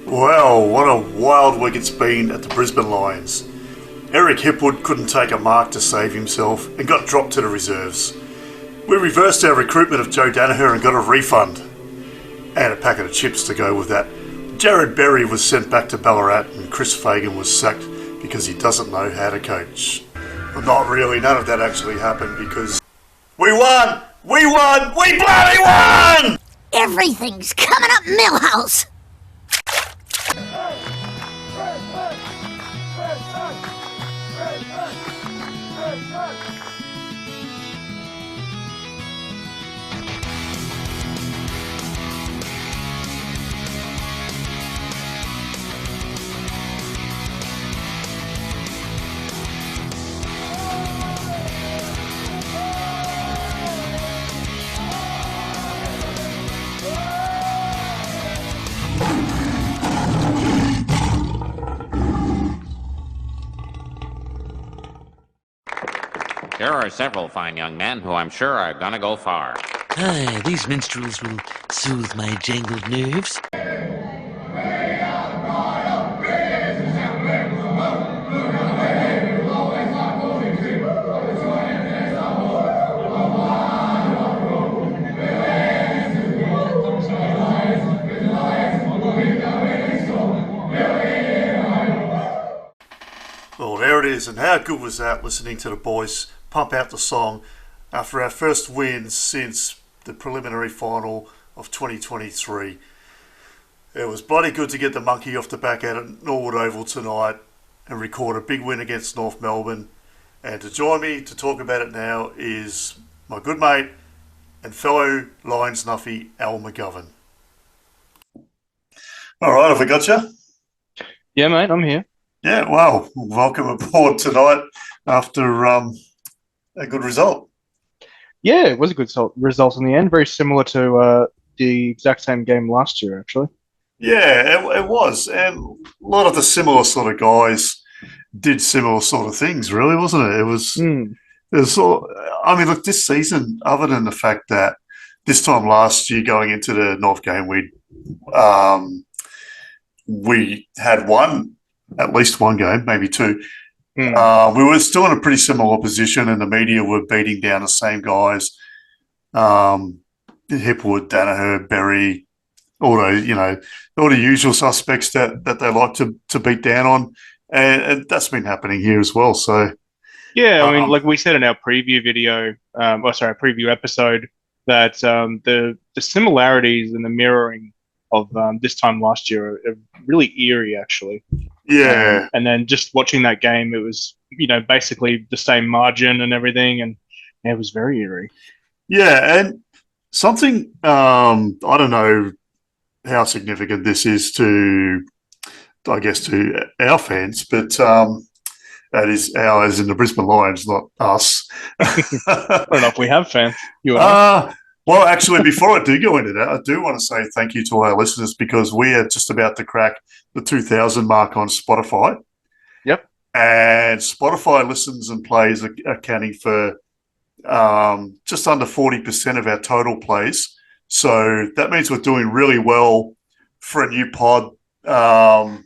Well, what a wild week it's been at the Brisbane Lions. Eric Hipwood couldn't take a mark to save himself and got dropped to the reserves. We reversed our recruitment of Joe Danaher and got a refund. And a packet of chips to go with that. Jared Berry was sent back to Ballarat and Chris Fagan was sacked because he doesn't know how to coach. Well, not really, none of that actually happened because we won! We won! We bloody won! Everything's coming up Millhouse! There are several fine young men who I'm sure are gonna go far. Aye, these minstrels will soothe my jangled nerves. Well, there it is, and how good was that, listening to the boys pump out the song after our first win since the preliminary final of 2023. It was bloody good to get the monkey off the back out at Norwood Oval tonight and record a big win against North Melbourne. And to join me to talk about it now is my good mate and fellow Lions nuffy, Al McGovern. All right, have we got you? Yeah, mate, I'm here. Yeah, well, welcome aboard tonight after a good result. Yeah, it was a good result in the end. Very similar to the exact same game last year, actually. Yeah, it was. And a lot of the similar sort of guys did similar sort of things, really, wasn't it? It was sort of, I mean, look, this season, other than the fact that this time last year going into the North game, we had at least one game, maybe two. We were still in a pretty similar position, and the media were beating down the same guys. Hipwood, Danaher, Berry, all the usual suspects that they like to beat down on, and that's been happening here as well. So yeah, I mean, like we said in our preview video, preview episode, that the similarities and the mirroring of this time last year are really eerie, actually. Yeah. And then just watching that game, it was, basically the same margin and everything, and it was very eerie. Yeah, and something, I don't know how significant this is to our fans, but that is ours in the Brisbane Lions, not us. Fair enough, we have fans. You and I. Well, actually, before I do go into that, I do want to say thank you to our listeners because we are just about to crack the 2,000 mark on Spotify. Yep. And Spotify listens and plays are accounting for just under 40% of our total plays. So that means we're doing really well for a new pod. And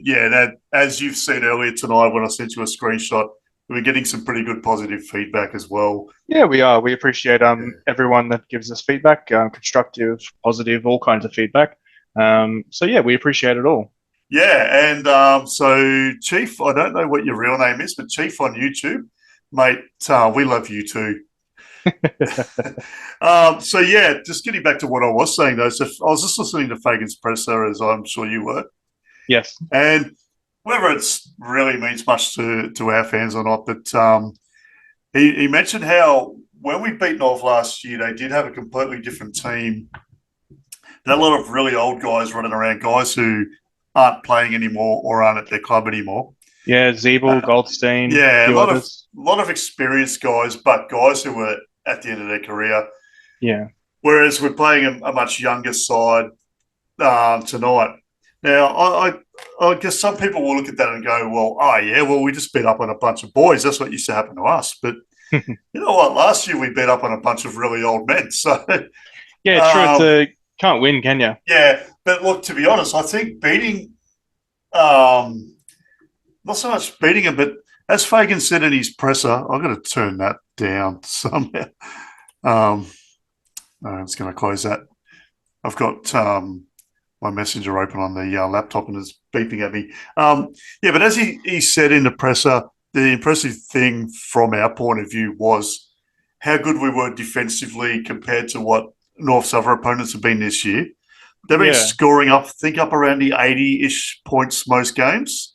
yeah, that, as you've seen earlier tonight when I sent you a screenshot, we're getting some pretty good positive feedback as well. Yeah, we are. We appreciate everyone that gives us feedback, constructive, positive, all kinds of feedback. So yeah, we appreciate it all. Yeah, and so Chief, I don't know what your real name is, but Chief on YouTube, mate, we love you too. So yeah, just getting back to what I was saying though, so I was just listening to Fagan's presser, as I'm sure you were. Yes. And whether it's really means much to our fans or not, but he mentioned how when we beat North last year, they did have a completely different team. There are a lot of really old guys running around, guys who aren't playing anymore or aren't at their club anymore. Yeah, Zeeble, Goldstein. Yeah, a lot of experienced guys, but guys who were at the end of their career. Yeah. Whereas we're playing a much younger side tonight. Now, I guess some people will look at that and go, well, we just beat up on a bunch of boys. That's what used to happen to us. But you know what? Last year we beat up on a bunch of really old men. So yeah, true. Can't win, can you? Yeah, But look, to be honest, I think beating, not so much beating him, but as Fagan said in his presser, I'm going to turn that down somehow. I'm just going to close that. I've got my messenger open on the laptop and it's beeping at me. But as he said in the presser, the impressive thing from our point of view was how good we were defensively compared to what North's other opponents have been this year. They've been scoring up around the 80-ish points most games.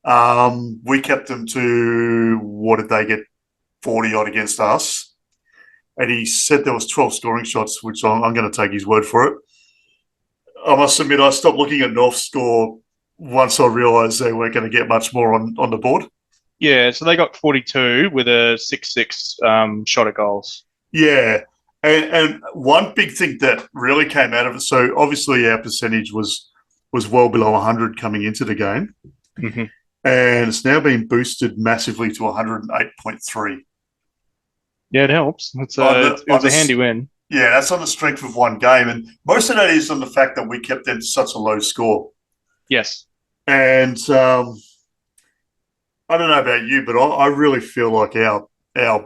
We kept them to, what did they get, 40-odd against us. And he said there was 12 scoring shots, which I'm going to take his word for it. I must admit, I stopped looking at North's score once I realised they weren't going to get much more on the board. Yeah, so they got 42 with a 6-6 shot at goals. Yeah, and one big thing that really came out of it, so obviously our percentage was well below 100 coming into the game, and it's now been boosted massively to 108.3. Yeah, it helps. It was a handy win. Yeah, that's on the strength of one game, and most of that is on the fact that we kept them to such a low score. Yes. And I don't know about you, but I really feel like our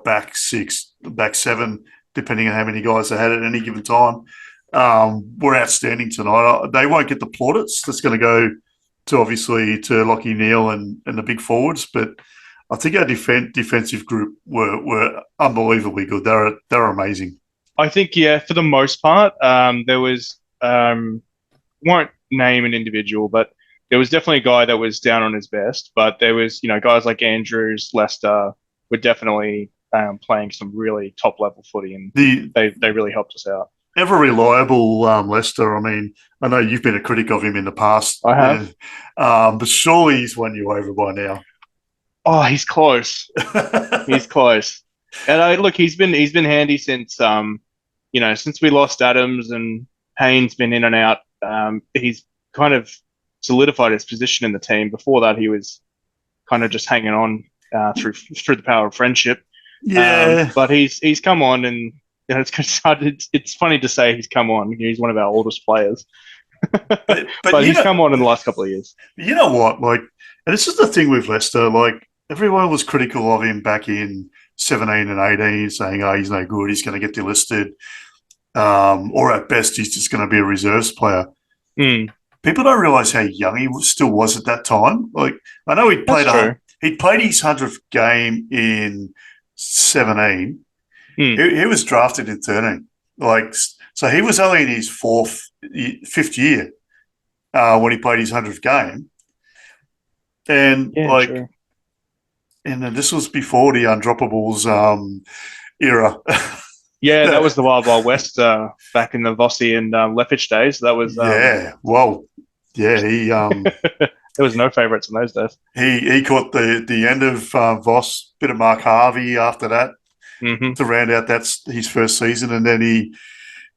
back six, back seven, depending on how many guys they had at any given time, were outstanding tonight. They won't get the plaudits. That's going to go to obviously to Lockie Neal and the big forwards, but I think our defensive group were unbelievably good. They're amazing. I think, for the most part, there was won't name an individual, but there was definitely a guy that was down on his best. But there was, guys like Andrews, Lester were definitely playing some really top level footy, and they really helped us out. Ever reliable Lester. I mean, I know you've been a critic of him in the past. I have, but surely he's won you over by now. Oh, he's close. He's close. And look, he's been handy since since we lost Adams and Payne's been in and out. He's kind of solidified his position in the team. Before that, he was kind of just hanging on through the power of friendship. Yeah, but he's come on, and it's funny to say he's come on. He's one of our oldest players, but he's come on in the last couple of years. You know what? Like, and this is the thing with Lester. Like, everyone was critical of him back in 17 and 18, saying, "Oh, he's no good. He's going to get delisted, or at best, he's just going to be a reserves player." People don't realise how young he still was at that time. Like, I know he'd played his 100th game in 17. He was drafted in 13. Like, so he was only in his fifth year when he played his 100th game, and and then this was before the undroppables era. Yeah, that was the Wild Wild West back in the Vossi and Leppich days. That was he there was no favourites in those days. He caught the end of Voss, bit of Mark Harvey after that to round out his first season, and then he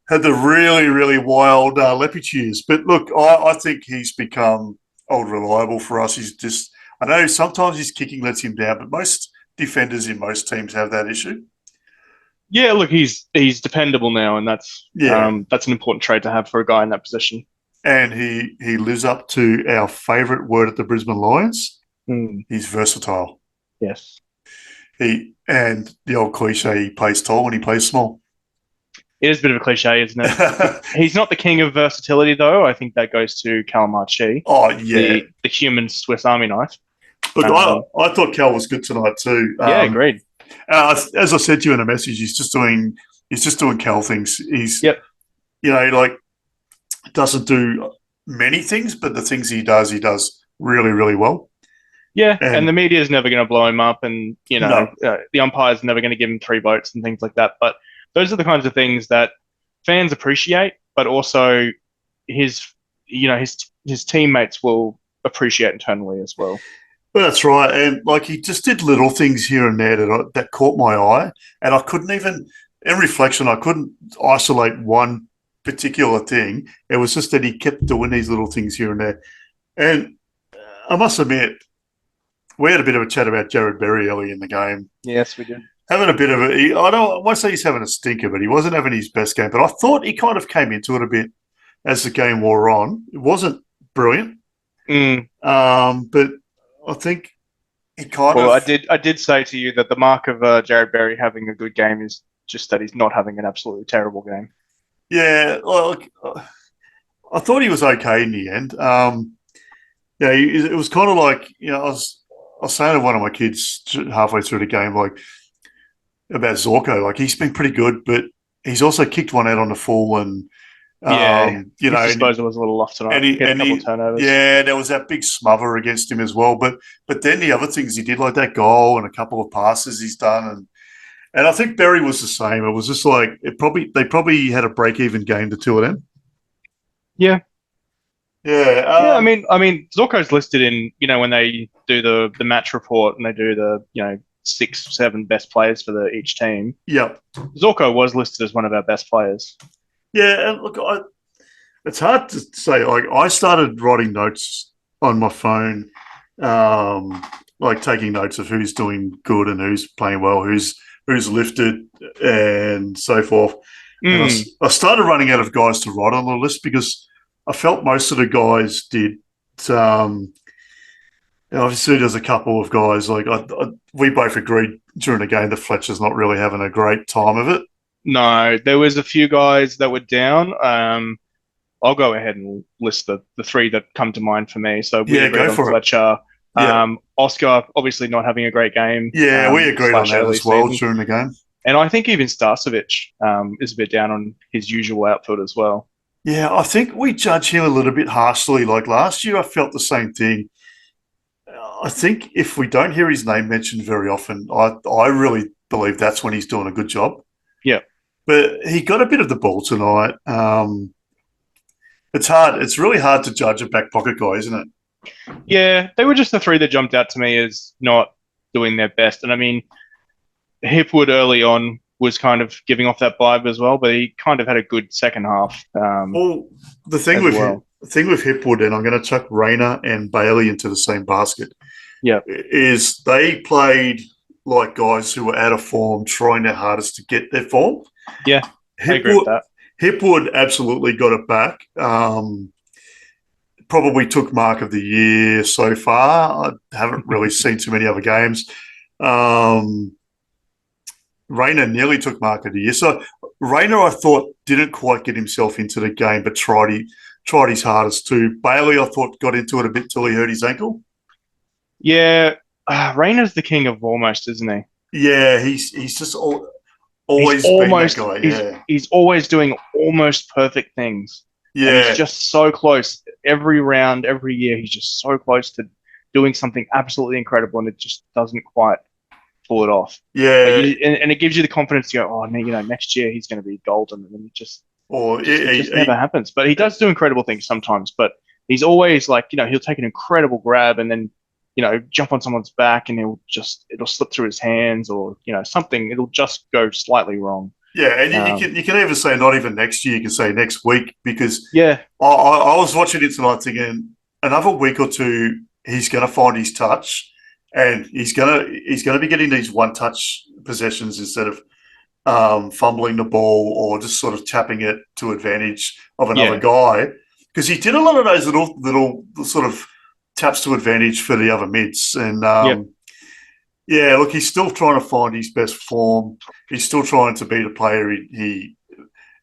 had the really, really wild Leppich years. But look, I think he's become old reliable for us. He's just, I know sometimes his kicking lets him down, but most defenders in most teams have that issue. Yeah, look, he's dependable now, and that's an important trait to have for a guy in that position. And he lives up to our favourite word at the Brisbane Lions. He's versatile. Yes. And the old cliche, he plays tall and he plays small. It is a bit of a cliche, isn't it? He's not the king of versatility, though. I think that goes to Calamarchi. Oh, yeah. The human Swiss Army knife. Look, I thought Cal was good tonight too. Yeah, agreed. As I said to you in a message, he's just doing Cal things. He's doesn't do many things, but the things he does really, really well. Yeah, and the media is never going to blow him up, and the umpire's never going to give him 3 votes and things like that. But those are the kinds of things that fans appreciate, but also his teammates will appreciate internally as well. Well, that's right, and like he just did little things here and there that caught my eye, and I couldn't even, in reflection, I couldn't isolate one particular thing. It was just that he kept doing these little things here and there, and I must admit, we had a bit of a chat about Jared Berry early in the game. Yes, we did. Having a bit of I won't say he's having a stinker, but he wasn't having his best game. But I thought he kind of came into it a bit as the game wore on. It wasn't brilliant, but I think he kind Well, of. I did say to you that the mark of Jared Berry having a good game is just that he's not having an absolutely terrible game. Yeah, look, I thought he was okay in the end. Yeah, it was kind of like, I was saying to one of my kids halfway through the game, like, about Zorko. Like, he's been pretty good, but he's also kicked one out on the full, and Yeah, you his know, disposal was a little off tonight. and He had a couple of turnovers. yeah, there was that big smother against him as well. But then the other things he did, like that goal and a couple of passes he's done, and I think Berry was the same. It was just like they probably had a break even game, the two of them. Yeah. Yeah, Yeah, I mean, Zorko's listed in, when they do the match report and they do the, 6, 7 best players for each team. yeah, Zorko was listed as one of our best players. yeah. And look, it's hard to say. Like, I started writing notes on my phone, like taking notes of who's doing good and who's playing well, who's lifted, and so forth. And I started running out of guys to write on the list because I felt most of the guys did. Obviously, there's a couple of guys like we both agreed during the game that Fletcher's not really having a great time of it. No, there was a few guys that were down. I'll go ahead and list the 3 that come to mind for me. So we agreed on Fletcher. Oscar, obviously not having a great game. Yeah, we agreed on that as well season. during the game. And I think even Starcevic is a bit down on his usual output as well. Yeah, I think we judge him a little bit harshly. Like last year, I felt the same thing. I think if we don't hear his name mentioned very often, I really believe that's when he's doing a good job. Yeah. But he got a bit of the ball tonight. It's hard. It's really hard to judge a back pocket guy, isn't it? Yeah, they were just the 3 that jumped out to me as not doing their best. And I mean, Hipwood early on was kind of giving off that vibe as well, but he kind of had a good second half. Well, the thing with Hipwood, and I'm going to chuck Rayner and Bailey into the same basket, is they played like guys who were out of form, trying their hardest to get their form. Yeah, I agree with that. Hipwood absolutely got it back. Probably took mark of the year so far. I haven't really seen too many other games. Rayner nearly took mark of the year. So Rayner, I thought, didn't quite get himself into the game, but tried his hardest too. Bailey, I thought, got into it a bit till he hurt his ankle. Yeah, Rayner's the king of almost, isn't he? Yeah, he's just always been that guy. Yeah, he's always doing almost perfect things. Yeah, and he's just so close. Every round, every year, he's just so close to doing something absolutely incredible, and it just doesn't quite pull it off. Yeah, and it gives you the confidence to go, oh, next year he's going to be golden, and then it just never happens. But he does do incredible things sometimes. But he's always like, he'll take an incredible grab and then, jump on someone's back, and it'll slip through his hands, or something. It'll just go slightly wrong. Yeah, and you can even say not even next year. You can say next week, because I was watching it tonight thinking another week or two he's going to find his touch. And he's gonna be getting these one-touch possessions instead of fumbling the ball or just sort of tapping it to advantage of another guy. Because he did a lot of those little sort of taps to advantage for the other mids. And look, he's still trying to find his best form. He's still trying to be the player he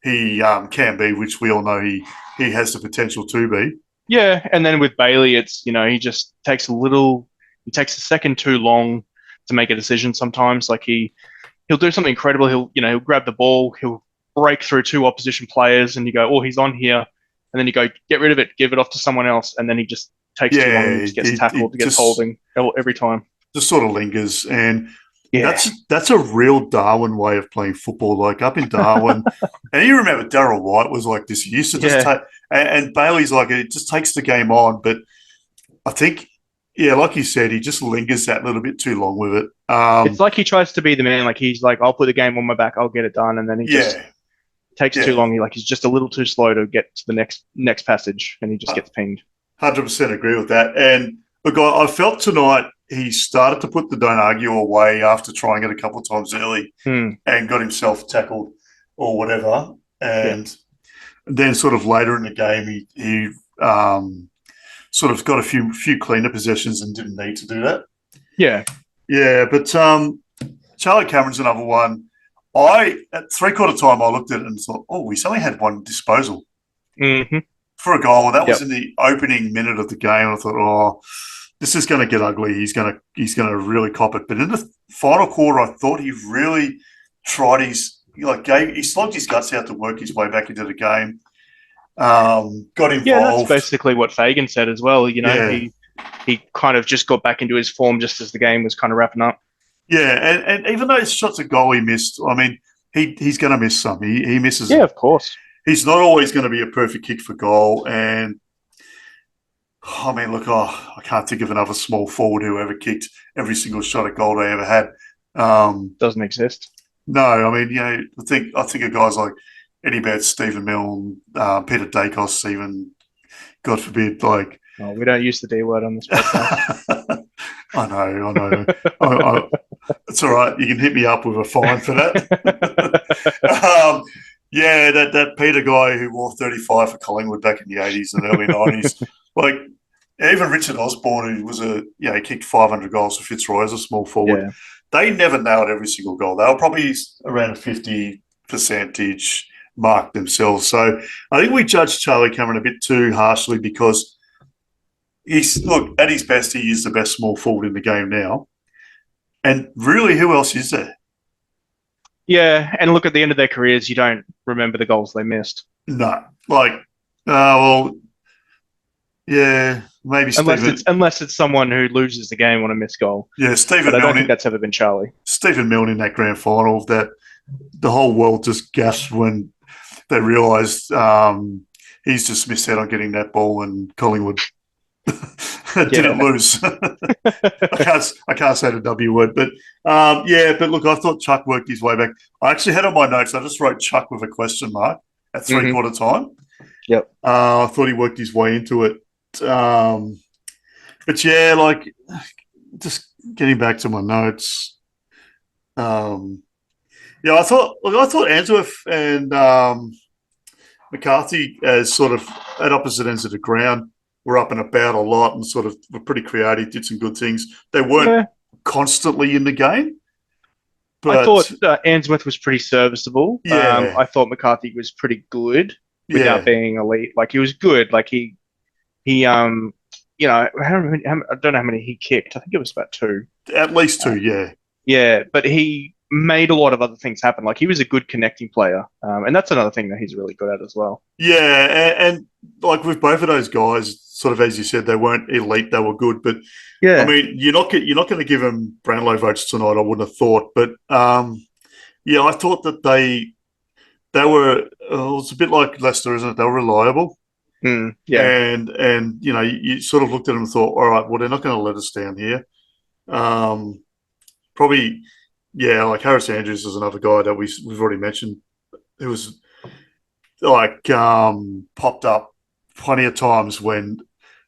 can be, which we all know he has the potential to be. Yeah, and then with Bailey, it's he just takes He takes a second too long to make a decision sometimes. Like he'll do something incredible. He'll grab the ball, he'll break through 2 opposition players, and you go, oh, he's on here. And then you go, get rid of it, give it off to someone else. And then he just takes too long and just gets tackled, gets holding every time. Just sort of lingers. And that's a real Darwin way of playing football. Like up in Darwin, and you remember Darryl White was like this. He used to just take, and Bailey's like, it just takes the game on. But I think, like you said, he just lingers that little bit too long with it. It's like he tries to be the man. Like he's like, I'll put the game on my back, I'll get it done, and then he just takes too long. He's just a little too slow to get to the next passage, and he just gets pinged. 100% agree with that. And look, I felt tonight he started to put the don't argue away after trying it a couple of times early and got himself tackled or whatever. And then sort of later in the game, he sort of got a few cleaner possessions and didn't need to do that. Yeah. Yeah, but Charlie Cameron's another one. At 3/4 time, I looked at it and thought, oh, he's only had one disposal for a goal. That was in the opening minute of the game. I thought, oh, this is going to get ugly. He's going to really cop it. But in the final quarter, I thought he really tried he slogged his guts out to work his way back into the game. Got involved. Yeah, that's basically what Fagan said as well. You know, he kind of just got back into his form just as the game was kind of wrapping up. Yeah, and even though his shots at goal he missed, I mean, he's going to miss some. He misses. Yeah, of course. He's not always going to be a perfect kick for goal. And, I mean, look, I can't think of another small forward who ever kicked every single shot at goal they ever had. Doesn't exist. No, I mean, you know, I think of guys like Eddie Betts, Stephen Milne, Peter Dacos, even, God forbid, like... Oh, we don't use the D word on this podcast. I know. It's all right. You can hit me up with a fine for that. Yeah, that Peter guy who wore 35 for Collingwood back in the 80s and early 90s. Like, even Richard Osborne, who was he kicked 500 goals for Fitzroy as a small forward. Yeah. They never nailed every single goal. They were probably around a 50% mark themselves. So I think we judged Charlie Cameron a bit too harshly because at his best, he is the best small forward in the game now. And really, who else is there? Yeah, and look, at the end of their careers, you don't remember the goals they missed. No. Maybe unless it's someone who loses the game on a missed goal. Yeah, Stephen Milne. I don't Milne, think that's ever been Charlie. Stephen Milne in that grand final, that the whole world just gasped when they realised he's just missed out on getting that ball and Collingwood didn't lose. I can't say the W word, but but look, I thought Chuck worked his way back. I actually had on my notes, I just wrote Chuck with a question mark at 3/4 time. Yep. I thought he worked his way into it. But yeah, like, just getting back to my notes. I thought Answorth and McCarthy, as sort of at opposite ends of the ground, were up and about a lot and sort of were pretty creative, did some good things. They weren't constantly in the game. But I thought Answorth was pretty serviceable. Yeah. I thought McCarthy was pretty good without being elite. Like, he was good. Like, he I don't know how many he kicked. I think it was about 2. At least 2, yeah. Yeah, but he made a lot of other things happen. Like, he was a good connecting player. And that's another thing that he's really good at as well. Yeah, and like with both of those guys, sort of as you said, they weren't elite, they were good. But, I mean, you're not going to give them Brownlow votes tonight, I wouldn't have thought. But, I thought that they were, it's a bit like Leicester, isn't it? They were reliable. Yeah. And you sort of looked at them and thought, all right, well, they're not going to let us down here. Probably, like Harris Andrews is another guy that we've already mentioned, who was like popped up plenty of times when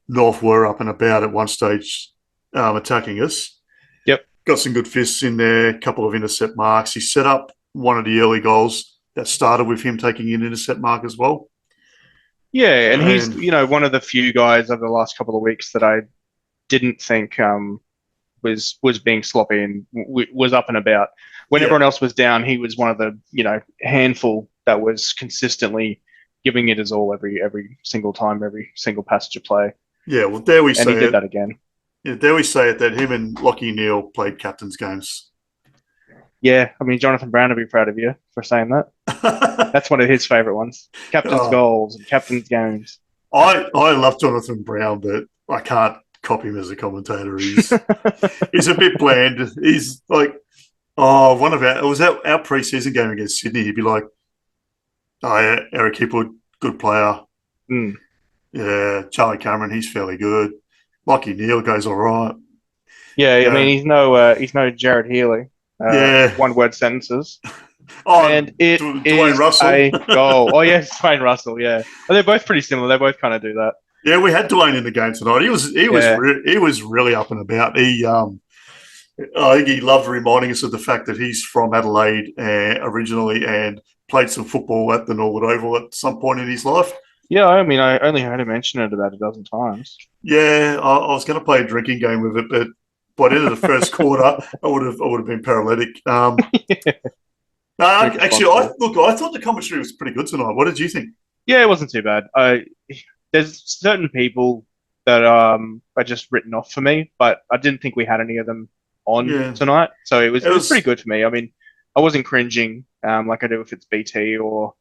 North were up and about at one stage attacking us. Yep. Got some good fists in there, a couple of intercept marks. He set up one of the early goals that started with him taking an intercept mark as well. Yeah, and he's, one of the few guys over the last couple of weeks that I didn't think was being sloppy and was up and about. When everyone else was down, he was one of the, handful that was consistently giving it his all every single time, every single passage of play. Yeah, well, dare we say it. And he did that again. Yeah, dare we say it that him and Lachie Neale played captain's games. Yeah, I mean, Jonathan Brown would be proud of you for saying that. That's one of his favourite ones. Captain's goals and captain's games. I love Jonathan Brown, but I can't copy him as a commentator. He's a bit bland. He's like, it was our pre-season game against Sydney. He'd be like, Eric Hipwood, good player. Yeah, Charlie Cameron, he's fairly good. Lachie Neale goes all right. Yeah, I mean, he's no Jared Healy. One-word sentences. And it Dwayne is Russell. a goal. Oh, yes, Dwayne Russell, yeah. But they're both pretty similar. They both kind of do that. Yeah, we had Dwayne in the game tonight. He was really up and about. I think he loved reminding us of the fact that he's from Adelaide originally and played some football at the Norwood Oval at some point in his life. Yeah, I mean, I only heard him mention it about a dozen times. Yeah, I was going to play a drinking game with it, but by the end of the first quarter, I would have been paralytic. Actually, I thought the commentary was pretty good tonight. What did you think? Yeah, it wasn't too bad. There's certain people that are just written off for me, but I didn't think we had any of them on tonight, so it was pretty good for me. I mean, I wasn't cringing like I do if it's BT or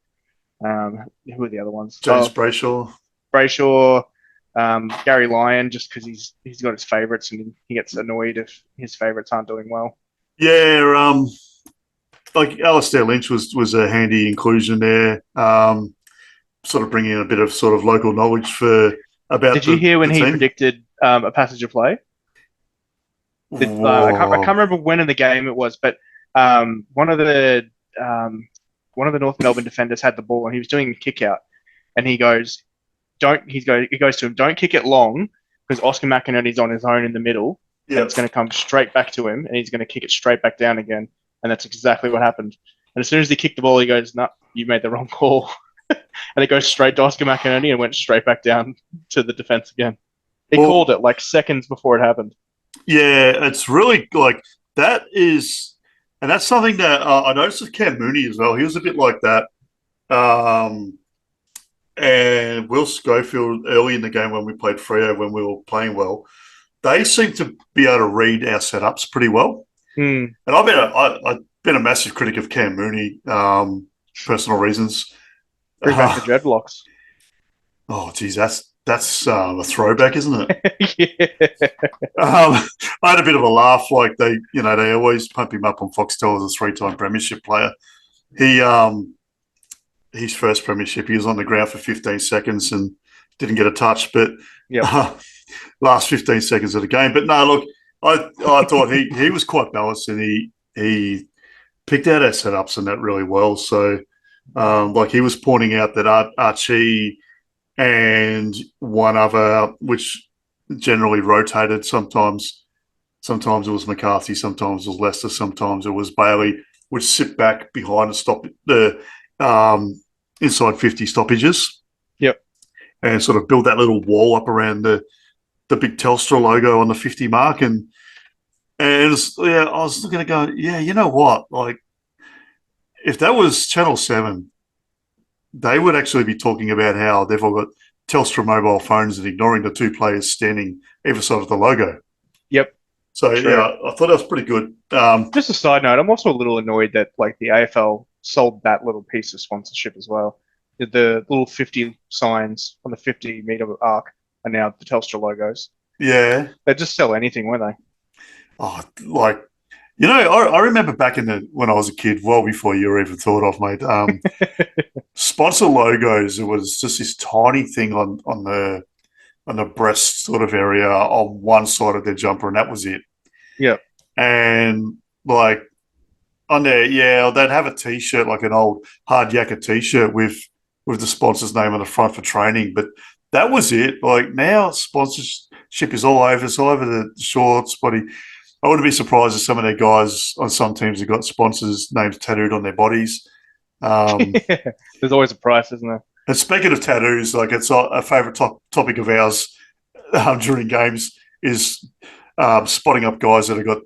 who are the other ones? James Brayshaw, Gary Lyon, just because he's got his favourites and he gets annoyed if his favourites aren't doing well. Yeah, like Alistair Lynch was a handy inclusion there. Sort of bringing in a bit of sort of local knowledge about. Did you hear when he predicted a passage of play? I can't remember when in the game it was, but one of the North Melbourne defenders had the ball and he was doing a kick out, and he goes to him, don't kick it long because Oscar McInerney's on his own in the middle. Yeah, it's going to come straight back to him, and he's going to kick it straight back down again, and that's exactly what happened. And as soon as he kicked the ball, he goes, "No, you made the wrong call." And it goes straight to Oscar McInerney and went straight back down to the defense again. He called it like seconds before it happened. Yeah, it's really like that is, and that's something that I noticed with Cam Mooney as well. He was a bit like that. And Will Schofield early in the game when we played Freo, when we were playing well, they seemed to be able to read our setups pretty well. And I've been a massive critic of Cam Mooney, personal reasons. Bring back the dreadlocks. Oh, geez, that's a throwback, isn't it? Yeah. I had a bit of a laugh. Like they always pump him up on Foxtel as a 3-time premiership player. His first premiership, he was on the ground for 15 seconds and didn't get a touch. But last 15 seconds of the game. But no, look, I thought he was quite balanced and he picked out our setups and that really well. So. Like he was pointing out that Archie and one other, which generally rotated. Sometimes it was McCarthy, sometimes it was Leicester, sometimes it was Bailey, would sit back behind and stop the inside 50 stoppages. Yep, and sort of build that little wall up around the big Telstra logo on the 50 mark, and I was looking at going, you know what, like. If that was Channel 7, they would actually be talking about how they've all got Telstra mobile phones and ignoring the two players standing either side of the logo. Yep. So, I thought that was pretty good. Just a side note, I'm also a little annoyed that like the AFL sold that little piece of sponsorship as well. The little 50 signs on the 50-metre arc are now the Telstra logos. Yeah. They just sell anything, won't they? Oh, like... You know, I remember back when I was a kid, well before you were even thought of, mate. Sponsor logos. It was just this tiny thing on the breast sort of area on one side of their jumper, and that was it. Yeah. And like on there, they'd have a T-shirt, like an old hard yakka T-shirt with the sponsor's name on the front for training, but that was it. Like now, sponsorship is all over. It's all over the shorts, body. I wouldn't be surprised if some of their guys on some teams have got sponsors' names tattooed on their bodies. There's always a price, isn't there? And speaking of tattoos, like it's a favourite topic of ours during games is spotting up guys that have got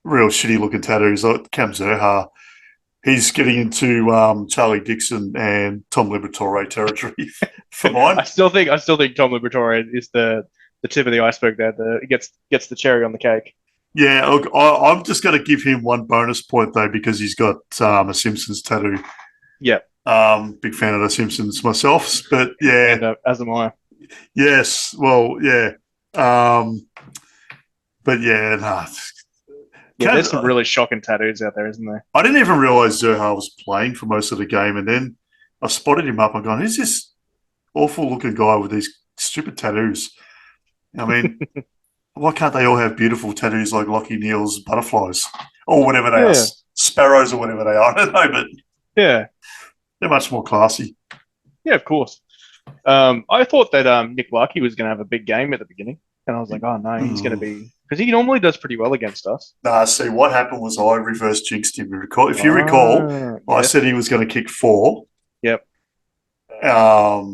real shitty-looking tattoos. Like Cam Zerha, he's getting into Charlie Dixon and Tom Liberatore territory for mine. I still think Tom Liberatore is the tip of the iceberg there. He gets the cherry on the cake. Yeah, look, I'm just going to give him one bonus point, though, because he's got a Simpsons tattoo. Yeah. Big fan of the Simpsons myself, but yeah. And, as am I. Yes, well, yeah. But yeah, nah. Yeah, there's some really shocking tattoos out there, isn't there? I didn't even realise Zerha was playing for most of the game, and then I spotted him up and gone, who's this awful-looking guy with these stupid tattoos? I mean... Why can't they all have beautiful tattoos like Lockie Neal's butterflies or whatever they are, sparrows or whatever they are? I don't know, but they're much more classy. Yeah, of course. I thought that Nick Larkey was going to have a big game at the beginning, and I was like, oh no, he's going to be Because he normally does pretty well against us. Nah, see, what happened was I reverse jinxed him. If you recall, I yes. said he was going to kick 4. Yep. But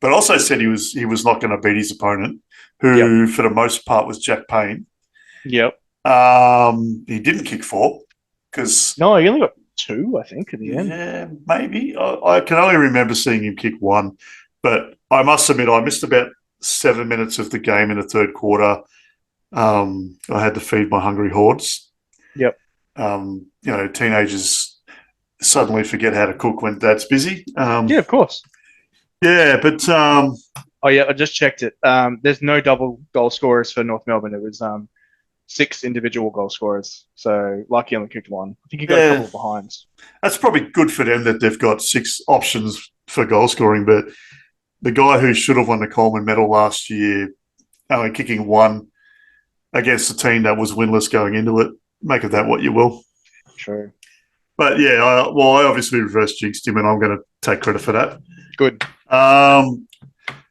also said he was not going to beat his opponent, who for the most part was Jack Payne. Yep. He didn't kick 4 because No, he only got 2, I think, at the end. Yeah, maybe. I can only remember seeing him kick 1, but I must admit I missed about 7 minutes of the game in the third quarter. I had to feed my hungry hordes. Yep. Teenagers suddenly forget how to cook when dad's busy. Yeah, of course. Yeah, but Oh yeah, I just checked it. There's no double goal scorers for North Melbourne. It was 6 individual goal scorers. So Lucky only kicked 1. I think he got a couple of behinds. That's probably good for them that they've got 6 options for goal scoring. But the guy who should have won the Coleman medal last year, only kicking 1 against a team that was winless going into it. Make of that what you will. True. But yeah, I obviously reverse jinxed him, and I'm going to take credit for that. Good.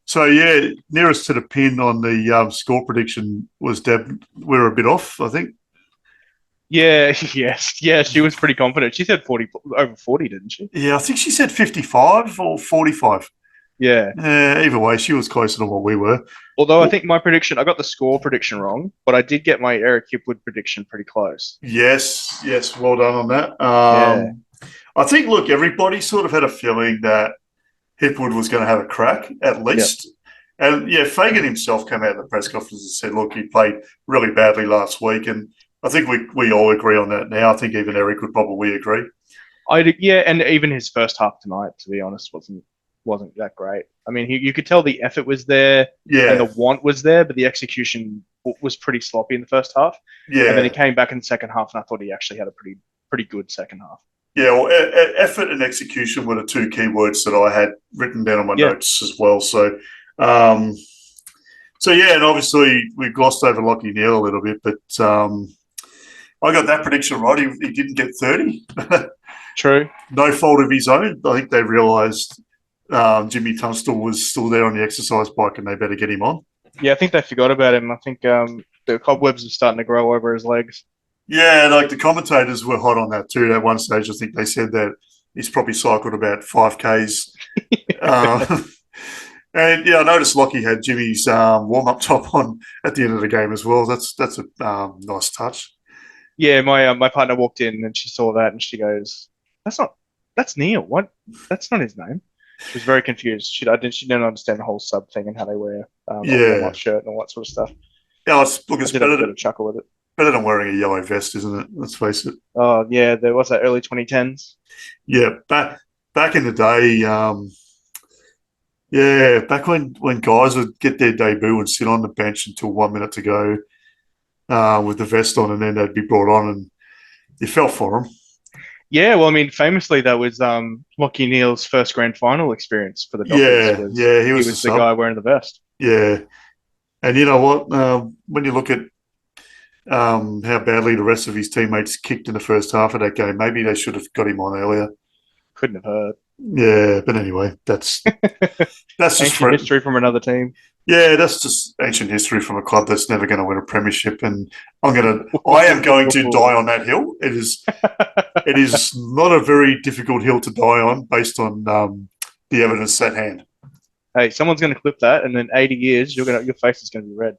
So yeah, nearest to the pin on the score prediction was Deb. We were a bit off, I think. Yeah. Yes. Yeah. She was pretty confident. She said over 40, didn't she? Yeah, I think she said 55 or 45. Yeah. Either way, she was closer to what we were. Although I think my prediction, I got the score prediction wrong, but I did get my Eric Hipwood prediction pretty close. Yes, well done on that. I think, look, everybody sort of had a feeling that Hipwood was going to have a crack, at least. Yep. And, yeah, Fagan himself came out in the press conference and said, look, he played really badly last week. And I think we all agree on that now. I think even Eric would probably agree. And even his first half tonight, to be honest, wasn't that great. I mean, you could tell the effort was there and the want was there, but the execution was pretty sloppy in the first half. Yeah. And then he came back in the second half, and I thought he actually had a pretty good second half. Yeah, well, effort and execution were the 2 key words that I had written down on my notes as well. So, yeah, and obviously we glossed over Lockie Neal a little bit, but I got that prediction right. He didn't get 30. True. No fault of his own. I think they realised Jimmy Tunstall was still there on the exercise bike and they better get him on. Yeah, I think they forgot about him. I think the cobwebs are starting to grow over his legs. Yeah, like the commentators were hot on that too. At one stage, I think they said that he's probably cycled about 5Ks. And yeah, I noticed Lockie had Jimmy's warm-up top on at the end of the game as well. That's a nice touch. Yeah, my partner walked in and she saw that and she goes, "That's Neil. What? That's not his name." She was very confused. She didn't understand the whole sub thing and how they wear a warm-up shirt and all that sort of stuff. Yeah, it's better to chuckle with it. Better than wearing a yellow vest, isn't it? Let's face it. Oh yeah, there was that early 2010s. Yeah, back in the day, back when guys would get their debut and sit on the bench until 1 minute to go with the vest on, and then they'd be brought on, and you felt for them. Yeah, well, I mean, famously, that was Lockie Neal's first grand final experience for the Dockers. He was the guy wearing the vest. Yeah, and you know what? When you look at how badly the rest of his teammates kicked in the first half of that game, maybe they should have got him on earlier. Couldn't have hurt. Yeah, but anyway, that's just ancient history from another team. Yeah, that's just ancient history from a club that's never going to win a premiership, and I am going to die on that hill. It is not a very difficult hill to die on based on the evidence at hand. Hey, someone's going to clip that, and in 80 years, your face is going to be red.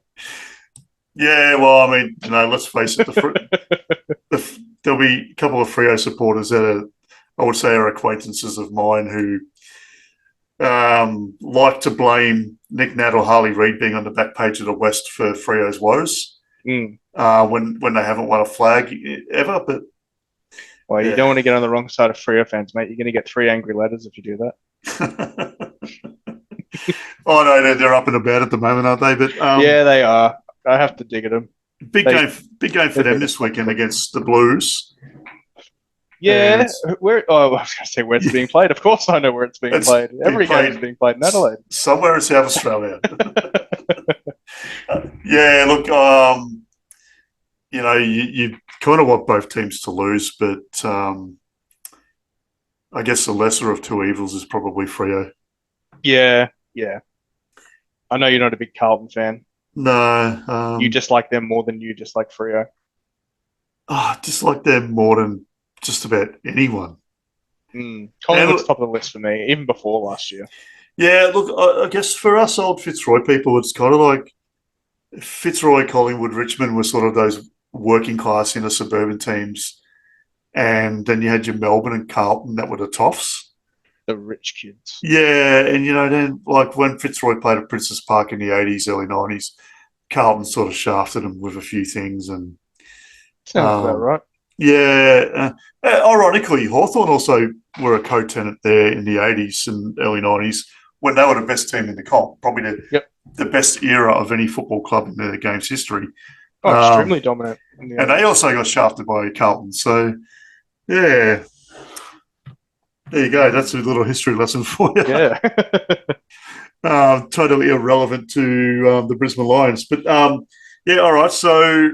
Yeah, well, I mean, let's face it. There'll be a couple of Freo supporters that I would say are acquaintances of mine who like to blame Nick Nat or Harley Reid being on the back page of the West for Freo's woes when they haven't won a flag ever. But you don't want to get on the wrong side of Freo fans, mate. You're going to get 3 angry letters if you do that. Oh no, they're up and about at the moment, aren't they? But yeah, they are. I have to dig at them. Big game for them this weekend against the Blues. Yeah, I was going to say where it's being played. Of course, I know where it's being played. Every game is being played in Adelaide, somewhere in South Australia. Yeah, look, you kind of want both teams to lose, but I guess the lesser of two evils is probably Freo. Yeah. I know you're not a big Carlton fan. No. You dislike them more than you dislike Freo. I dislike them more than just about anyone. Collingwood's top of the list for me, even before last year. Yeah, look, I guess for us old Fitzroy people, it's kind of like Fitzroy, Collingwood, Richmond were sort of those working class inner suburban teams. And then you had your Melbourne and Carlton that were the toffs. The rich kids. Yeah, and then like when Fitzroy played at Princess Park in the 80s, early 90s, Carlton sort of shafted him with a few things. And Sounds about right. yeah, ironically, Hawthorn also were a co-tenant there in the 80s and early 90s when they were the best team in the comp, probably the best era of any football club in the game's history. Oh, extremely dominant. And they also got shafted by Carlton. So, yeah. There you go. That's a little history lesson for you. Yeah. Totally irrelevant to the Brisbane Lions. But, yeah, all right. So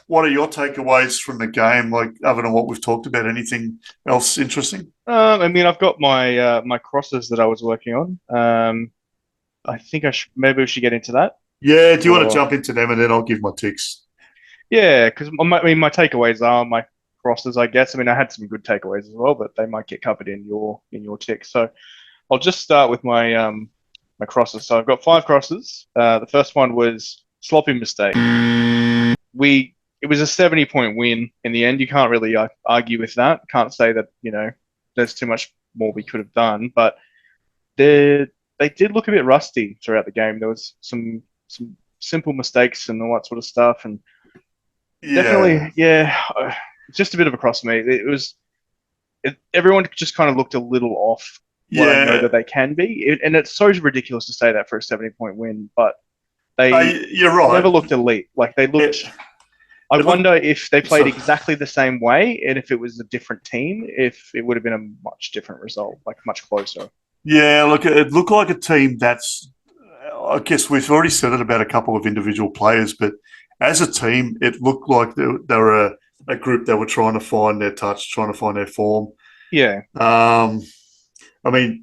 what are your takeaways from the game, like other than what we've talked about? Anything else interesting? I mean, I've got my my crosses that I was working on. I think maybe we should get into that. Yeah, do you want to jump into them and then I'll give my ticks? Yeah, because my takeaways are my crosses, I guess. I mean, I had some good takeaways as well, but they might get covered in your ticks. So I'll just start with my my crosses. So I've got 5 crosses. The first one was sloppy mistake. It was a 70-point win in the end. You can't really argue with that. Can't say that there's too much more we could have done, but they did look a bit rusty throughout the game. There was some simple mistakes and all that sort of stuff, and definitely, just a bit of a cross for me. Everyone just kind of looked a little off what I know that they can be. And it's so ridiculous to say that for a 70-point win, but you're right. Never looked elite. Like they looked. I wonder if they played exactly the same way, and if it was a different team, if it would have been a much different result, like much closer. Yeah, look, it looked like a team that's. I guess we've already said it about a couple of individual players, but as a team, it looked like they were a group that were trying to find their touch, trying to find their form. Yeah. I mean,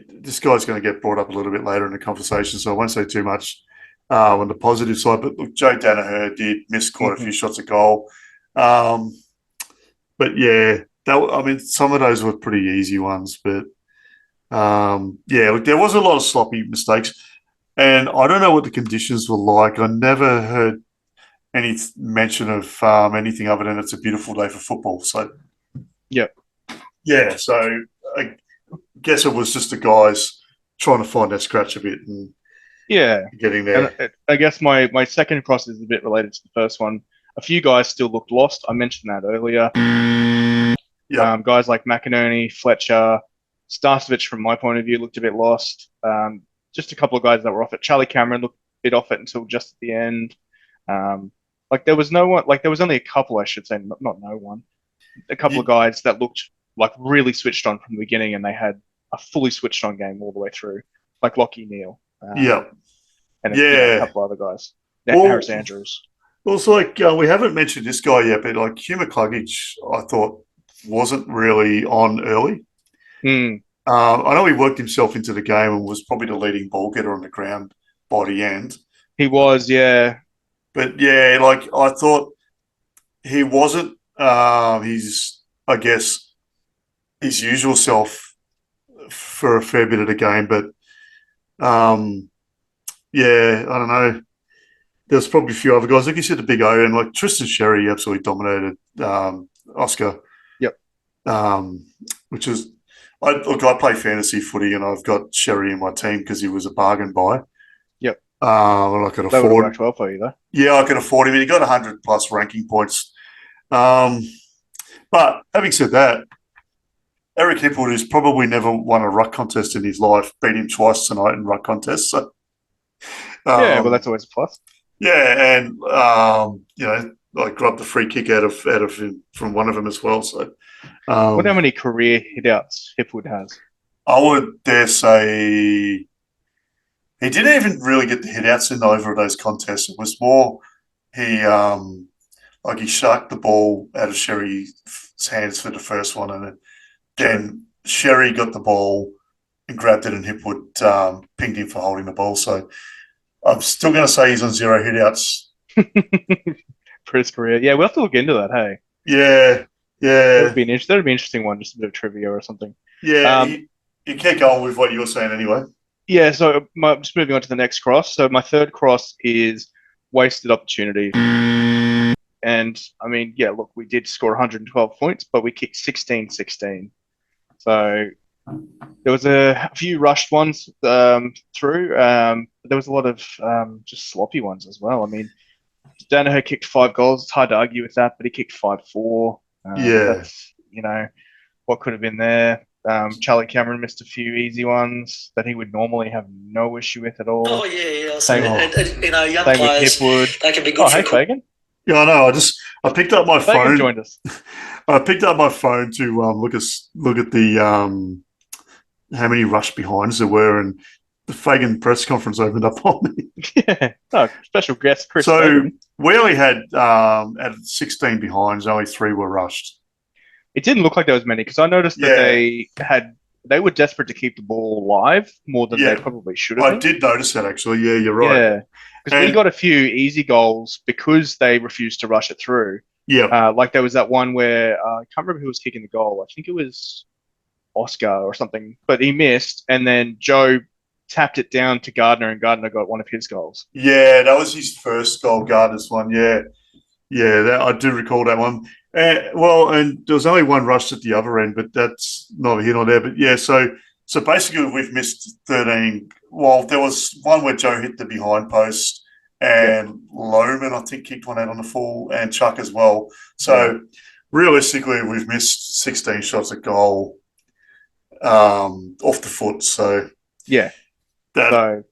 this guy's going to get brought up a little bit later in the conversation, so I won't say too much on the positive side. But look, Joe Danaher did miss quite a few shots at goal. But yeah, some of those were pretty easy ones. But look, there was a lot of sloppy mistakes. And I don't know what the conditions were like. I never heard any mention of anything other than it's a beautiful day for football. So, yeah. So I guess it was just the guys trying to find their scratch a bit and getting there. And I guess my second cross is a bit related to the first one. A few guys still looked lost. I mentioned that earlier. Guys like McInerney, Fletcher, Starcevich, from my point of view, looked a bit lost. Just a couple of guys that were off it. Charlie Cameron looked a bit off it until just at the end. There was no one. There was only a couple, I should say, not no one. A couple of guys that looked like really switched on from the beginning, and they had a fully switched on game all the way through, like Lockie Neal. And a couple other guys. Harris Andrews. Well, it's like we haven't mentioned this guy yet, but like Hugh McCluggage, I thought wasn't really on early. I know he worked himself into the game and was probably the leading ball getter on the ground by the end. He was, yeah. But yeah, like I thought he wasn't his usual self for a fair bit of the game. But I don't know. There's probably a few other guys. Like you said, the big O, and like Tristan Sherry absolutely dominated Oscar. Yep. Which is, I play fantasy footy and I've got Sherry in my team because he was a bargain buy. Yep. And I could that afford. Worked well for you, though. Yeah, I could afford him. He got 100 plus ranking points. But having said that, Eric Hipwood, who's probably never won a ruck contest in his life, beat him twice tonight in ruck contests. So, well, that's always a plus. Yeah, and I grabbed the free kick out of him from one of them as well. So, wonder how many career hitouts Hipwood has. I would dare say he didn't even really get the hitouts in over those contests. It was more he sharked the ball out of Sherry's hands for the first one, and then Sherry got the ball and grabbed it, and Hipwood pinged him for holding the ball. So. I'm still going to say he's on 0 hitouts. For his career. Yeah, we'll have to look into that, hey. Yeah, That'd yeah, be an interesting one, just a bit of trivia or something. yeah. You keep going with what you were saying anyway. Yeah, so just moving on to the next cross. So my third cross is wasted opportunity. And I mean, yeah, look, we did score 112 points, but we kicked 16-16. So there was a few rushed ones through. But there was a lot of just sloppy ones as well. I mean, Danaher kicked 5 goals. It's hard to argue with that, but he kicked 5-4. Yeah. That's, what could have been there. Charlie Cameron missed a few easy ones that he would normally have no issue with at all. Oh, yeah. Same, Young same players, with Hipwood. they can be good for hey, Fagan. Yeah, I know. I picked up my Fagan phone. joined us. I picked up my phone to look at the how many rush behinds there were, and the Fagan press conference opened up on me. Yeah. Oh, special guest Chris. So Fagan. we only had out of 16 behinds, only 3 were rushed. It didn't look like there was many because I noticed that they were desperate to keep the ball alive more than they probably should have. I did notice that actually. Yeah, you're right. Yeah, because we got a few easy goals because they refused to rush it through. Yeah, like there was that one where I can't remember who was kicking the goal. I think it was Oscar or something, but he missed, and then Joe tapped it down to Gardner, and Gardner got one of his goals. Yeah, that was his first goal, Gardner's one. Yeah, I do recall that one. And there was only one rush at the other end, but that's neither here nor there. But yeah, so basically we've missed 13. Well, there was one where Joe hit the behind post, and Lohman, I think, kicked one out on the full, and Chuck as well. So realistically, we've missed 16 shots at goal off the foot. So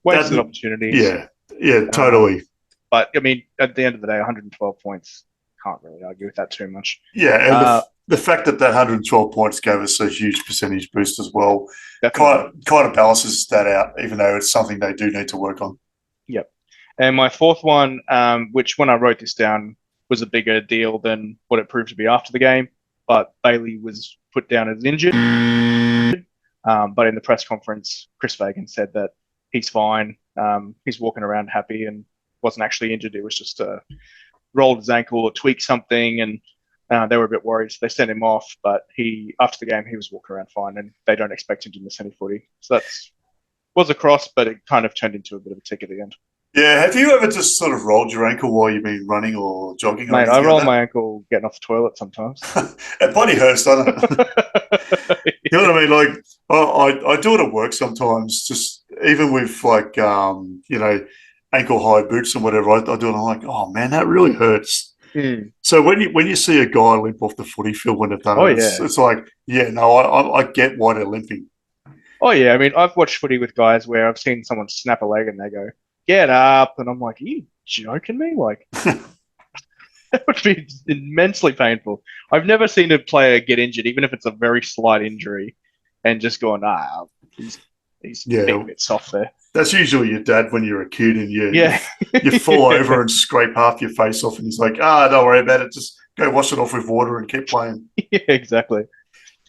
wasted opportunities. Yeah, totally. But I mean, at the end of the day, 112 points. Can't really argue with that too much. Yeah, and the fact that 112 points gave us a huge percentage boost as well kind of balances that out, even though it's something they do need to work on. Yep. And my fourth one, which when I wrote this down was a bigger deal than what it proved to be after the game, but Bailey was put down as injured. But in the press conference, Chris Fagan said that he's fine. He's walking around happy and wasn't actually injured. It was just rolled his ankle or tweaked something, and they were a bit worried, so they sent him off. But after the game, he was walking around fine, and they don't expect him to miss any footy. So was a cross, but it kind of turned into a bit of a tick at the end. Yeah, have you ever just sort of rolled your ankle while you've been running or jogging? Mate, I roll my ankle getting off the toilet sometimes. It bloody hurts, doesn't it? You know what I mean? Like, I do it at work sometimes, just even with like, ankle high boots and whatever. I do it. I'm like, oh man, that really hurts. So when you see a guy limp off the footy field when they've done it, it's like, I get why they're limping. Oh yeah, I mean, I've watched footy with guys where I've seen someone snap a leg and they go, "Get up," and I'm like, "Are you joking me?" Like, that would be immensely painful. I've never seen a player get injured, even if it's a very slight injury, and just going, he's being a bit soft there. That's usually your dad when you're a kid and you fall over and scrape half your face off, and he's like, don't worry about it. Just go wash it off with water and keep playing. Yeah, exactly.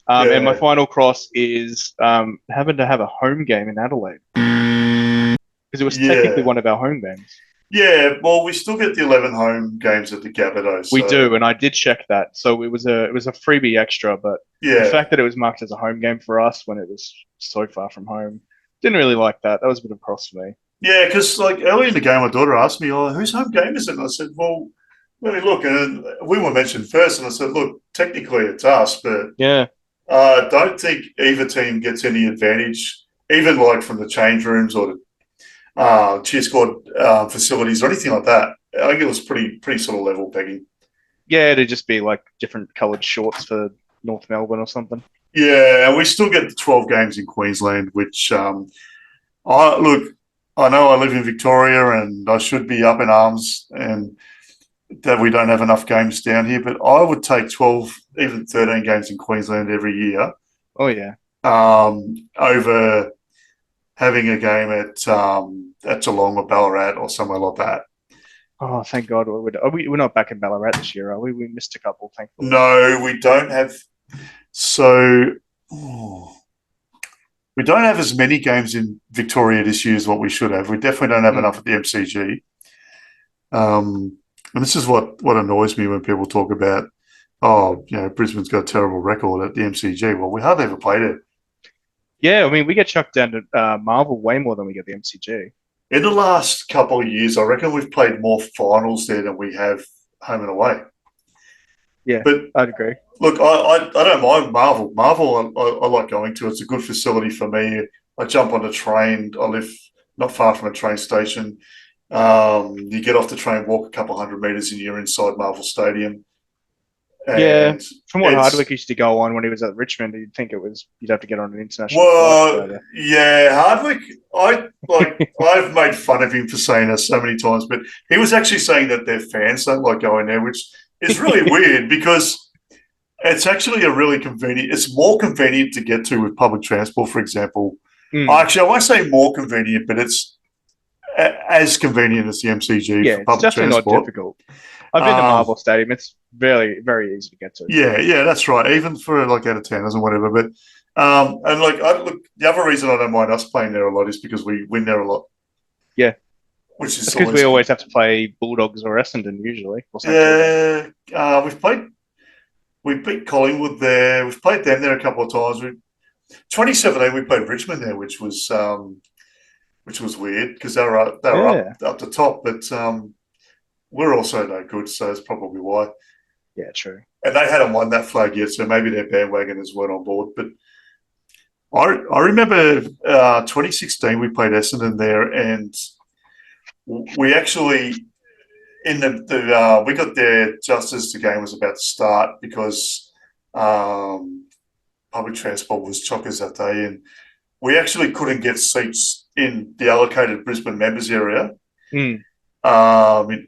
And my final cross is having to have a home game in Adelaide. Because it was technically one of our home games. Yeah, well, we still get the 11 home games at the Gabba, though. So. We do, and I did check that. So it was a freebie extra, but the fact that it was marked as a home game for us when it was so far from home, didn't really like that. That was a bit of a cross for me. Yeah, because like early in the game, my daughter asked me, whose home game is it? And I said, well, let me look. And we were mentioned first, and I said, look, technically it's us, but I don't think either team gets any advantage, even like from the change rooms or the cheer squad facilities or anything like that. I think it was pretty sort of level pegging. Yeah, it'd just be like different coloured shorts for North Melbourne or something. Yeah, and we still get the 12 games in Queensland, which I know I live in Victoria and I should be up in arms and that we don't have enough games down here, but I would take 12, even 13 games in Queensland every year. Oh, yeah. Over having a game at Geelong or Ballarat or somewhere like that. Oh, thank God. We're not back in Ballarat this year, are we? We missed a couple, thankfully. No, we don't have... So, We don't have as many games in Victoria this year as what we should have. We definitely don't have enough at the MCG. And this is what annoys me when people talk about, Brisbane's got a terrible record at the MCG. Well, we hardly ever played it. Yeah, I mean, we get chucked down to Marvel way more than we get the MCG. In the last couple of years, I reckon we've played more finals there than we have home and away. Yeah, but I'd agree. Look, I don't mind Marvel. Marvel, I like going to. It's a good facility for me. I jump on a train. I live not far from a train station. You get off the train, walk a couple hundred metres, and you're inside Marvel Stadium. And from what Hardwick used to go on when he was at Richmond, you'd think you'd have to get on an international flight. Yeah, Hardwick. I've made fun of him for saying that so many times, but he was actually saying that their fans don't like going there, which is really weird because it's actually a really convenient. It's more convenient to get to with public transport, for example. Actually, I won't say more convenient, but it's as convenient as the MCG for public transport. It's definitely not difficult. I've been to Marvel Stadium. It's very, very easy to get to. Yeah, that's right. Even for out of towners and whatever. But the other reason I don't mind us playing there a lot is because we win there a lot. Yeah, which is because we always have to play Bulldogs or Essendon usually. We beat Collingwood there. We've played them there a couple of times. 2017 we played Richmond there, which was weird because they were up the top, but. We're also no good, so that's probably why. Yeah, true. And they hadn't won that flag yet, so maybe their bandwagoners weren't on board. But I remember 2016 we played Essendon there, and we actually we got there just as the game was about to start because public transport was chockers that day, and we actually couldn't get seats in the allocated Brisbane members area. In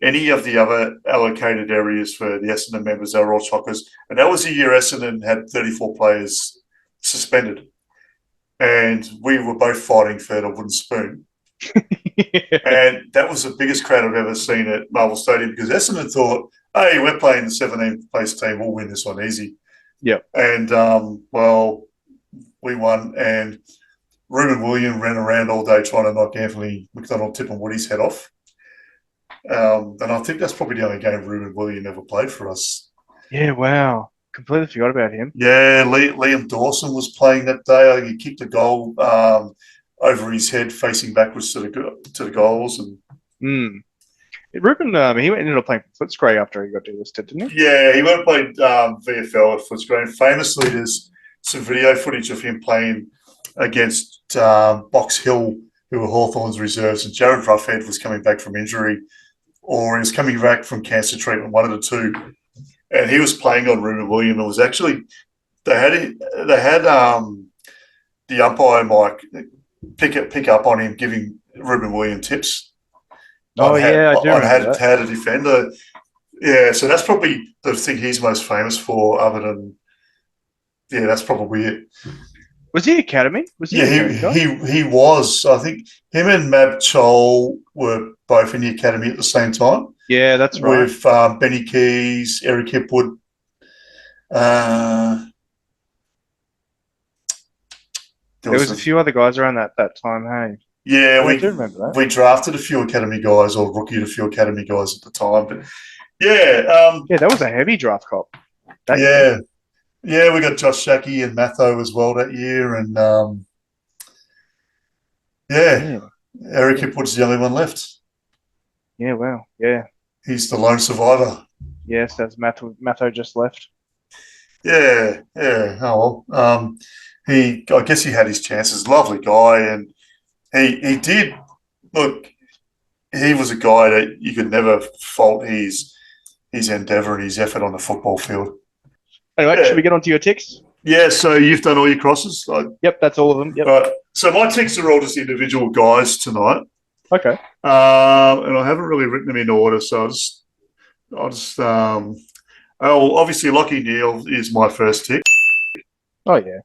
any of the other allocated areas for the Essendon members, they were all chockers. And that was the year Essendon had 34 players suspended. And we were both fighting for the wooden spoon. And that was the biggest crowd I've ever seen at Marvel Stadium because Essendon thought, hey, we're playing the 17th place team. We'll win this one easy. Yep. And, we won. And Ruben William ran around all day trying to knock Anthony McDonald-Tipungwudi's head off. And I think that's probably the only game Ruben William ever played for us. Yeah, wow. Completely forgot about him. Yeah, Liam Dawson was playing that day. I think he kicked a goal over his head facing backwards to the goals. And Ruben, he ended up playing for Footscray after he got delisted, didn't he? Yeah, he went and played VFL at Footscray. Famously, there's some video footage of him playing against Box Hill, who were Hawthorn's reserves, and Jared Roughhead was coming back from injury. Or he was coming back from cancer treatment, one of the two, and he was playing on Ruben William. It was actually they had the umpire Mike pick up on him, giving Ruben William tips. I do remember that. How to defend. So that's probably the thing he's most famous for. Other than that's probably it. Was he academy? He was. I think him and Mab Chol were both in the academy at the same time. Yeah, that's right. With Benny Keys, Eric Hipwood. There was a few other guys around that time, hey? Yeah, I do remember that. We drafted a few academy guys or rookied a few academy guys at the time. But that was a heavy draft cop. Year. Yeah, we got Josh Shackey and Matho as well that year. And, Eric Hipwood's the only one left. Yeah, wow. Yeah. He's the lone survivor. Yes, that's Matho just left. Yeah. Oh, well. I guess he had his chances. Lovely guy. And he did, look, he was a guy that you could never fault his endeavour and his effort on the football field. Anyway, should we get on to your ticks? Yeah, so you've done all your crosses? Yep, that's all of them. Yep. Right. So my ticks are all just individual guys tonight. Okay. And I haven't really written them in order, so obviously Lockie Neal is my first tick. Oh, yeah.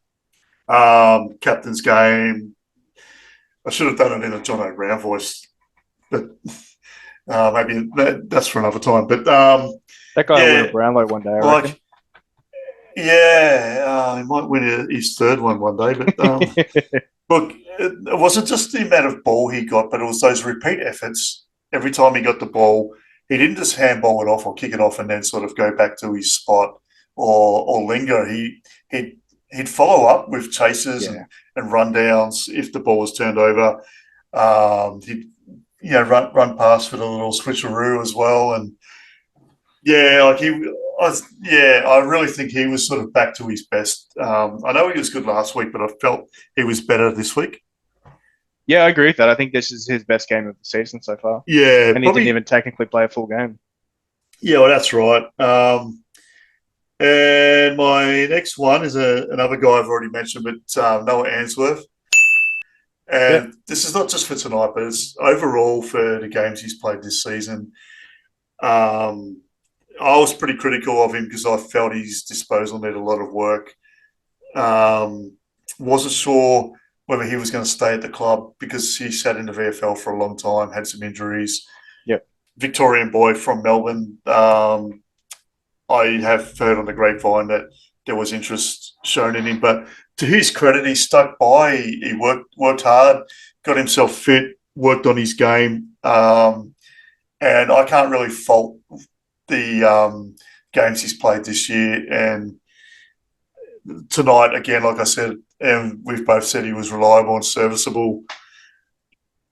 Captain's game. I should have done it in a John O'Brown voice, but maybe that's for another time. But that guy will wear a Brownlow one day, I reckon. Yeah, he might win his third one day. But look, it wasn't just the amount of ball he got, but it was those repeat efforts. Every time he got the ball, he didn't just handball it off or kick it off and then sort of go back to his spot or linger. He'd follow up with chases Yeah. and rundowns if the ball was turned over. He'd run past for the little switcheroo as well, and yeah, I really think he was sort of back to his best. I know he was good last week, but I felt he was better this week. Yeah, I agree with that. I think this is his best game of the season so far. Yeah, And he probably. didn't even technically play a full game. Yeah, well, that's right. And my next one is another guy I've already mentioned, but Noah Answorth. Yep. And this is not just for tonight, but it's overall for the games he's played this season. I was pretty critical of him because I felt his disposal needed a lot of work. Wasn't sure whether he was going to stay at the club because he sat in the VFL for a long time, had some injuries. Yep. Victorian boy from Melbourne. I have heard on the grapevine that there was interest shown in him, but to his credit, he stuck by. He worked hard, got himself fit, worked on his game, and I can't really fault the games he's played this year. And tonight, again, like I said, and we've both said he was reliable and serviceable.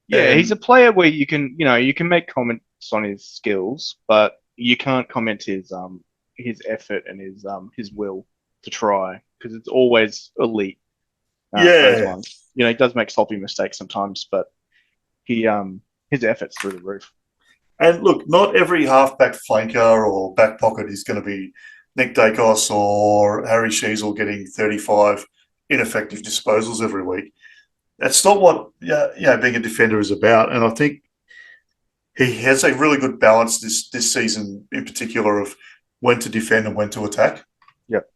Yeah, And he's a player where you can make comments on his skills, but you can't comment his effort and his will to try because it's always elite. For those yeah, ones. He does make sloppy mistakes sometimes, but his effort's through the roof. and look, not every halfback flanker or back pocket is going to be Nick Dacos or Harry Sheasel getting 35 ineffective disposals every week. That's not what being a defender is about. And I think he has a really good balance this season in particular of when to defend and when to attack. Yep.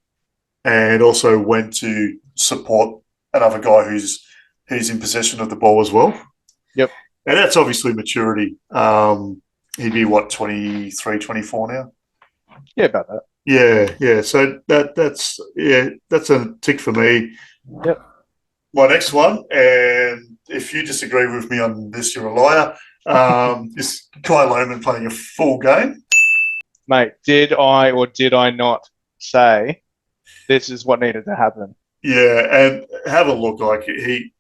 And also when to support another guy who's in possession of the ball as well. Yep. And that's obviously maturity. He'd be, 23, 24 now? Yeah, about that. Yeah. So that's a tick for me. Yep. My next one, and if you disagree with me on this, you're a liar, is Kai Lohman playing a full game. Mate, did I or did I not say this is what needed to happen? Yeah, and have a look. Like he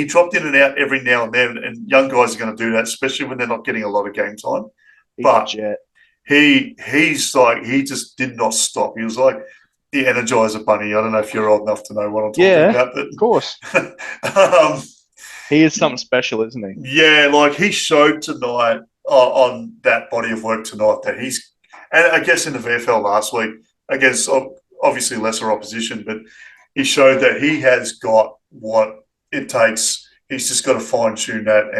dropped in and out every now and then, and young guys are going to do that, especially when they're not getting a lot of game time. But he's like, he just did not stop. He was like the Energizer Bunny. I don't know if you're old enough to know what I'm talking about, but of course. He is something special, isn't he? Yeah, like he showed tonight on that body of work tonight that he's, and I guess in the VFL last week against obviously lesser opposition, but he showed that he has got what it takes. He's just got to fine tune that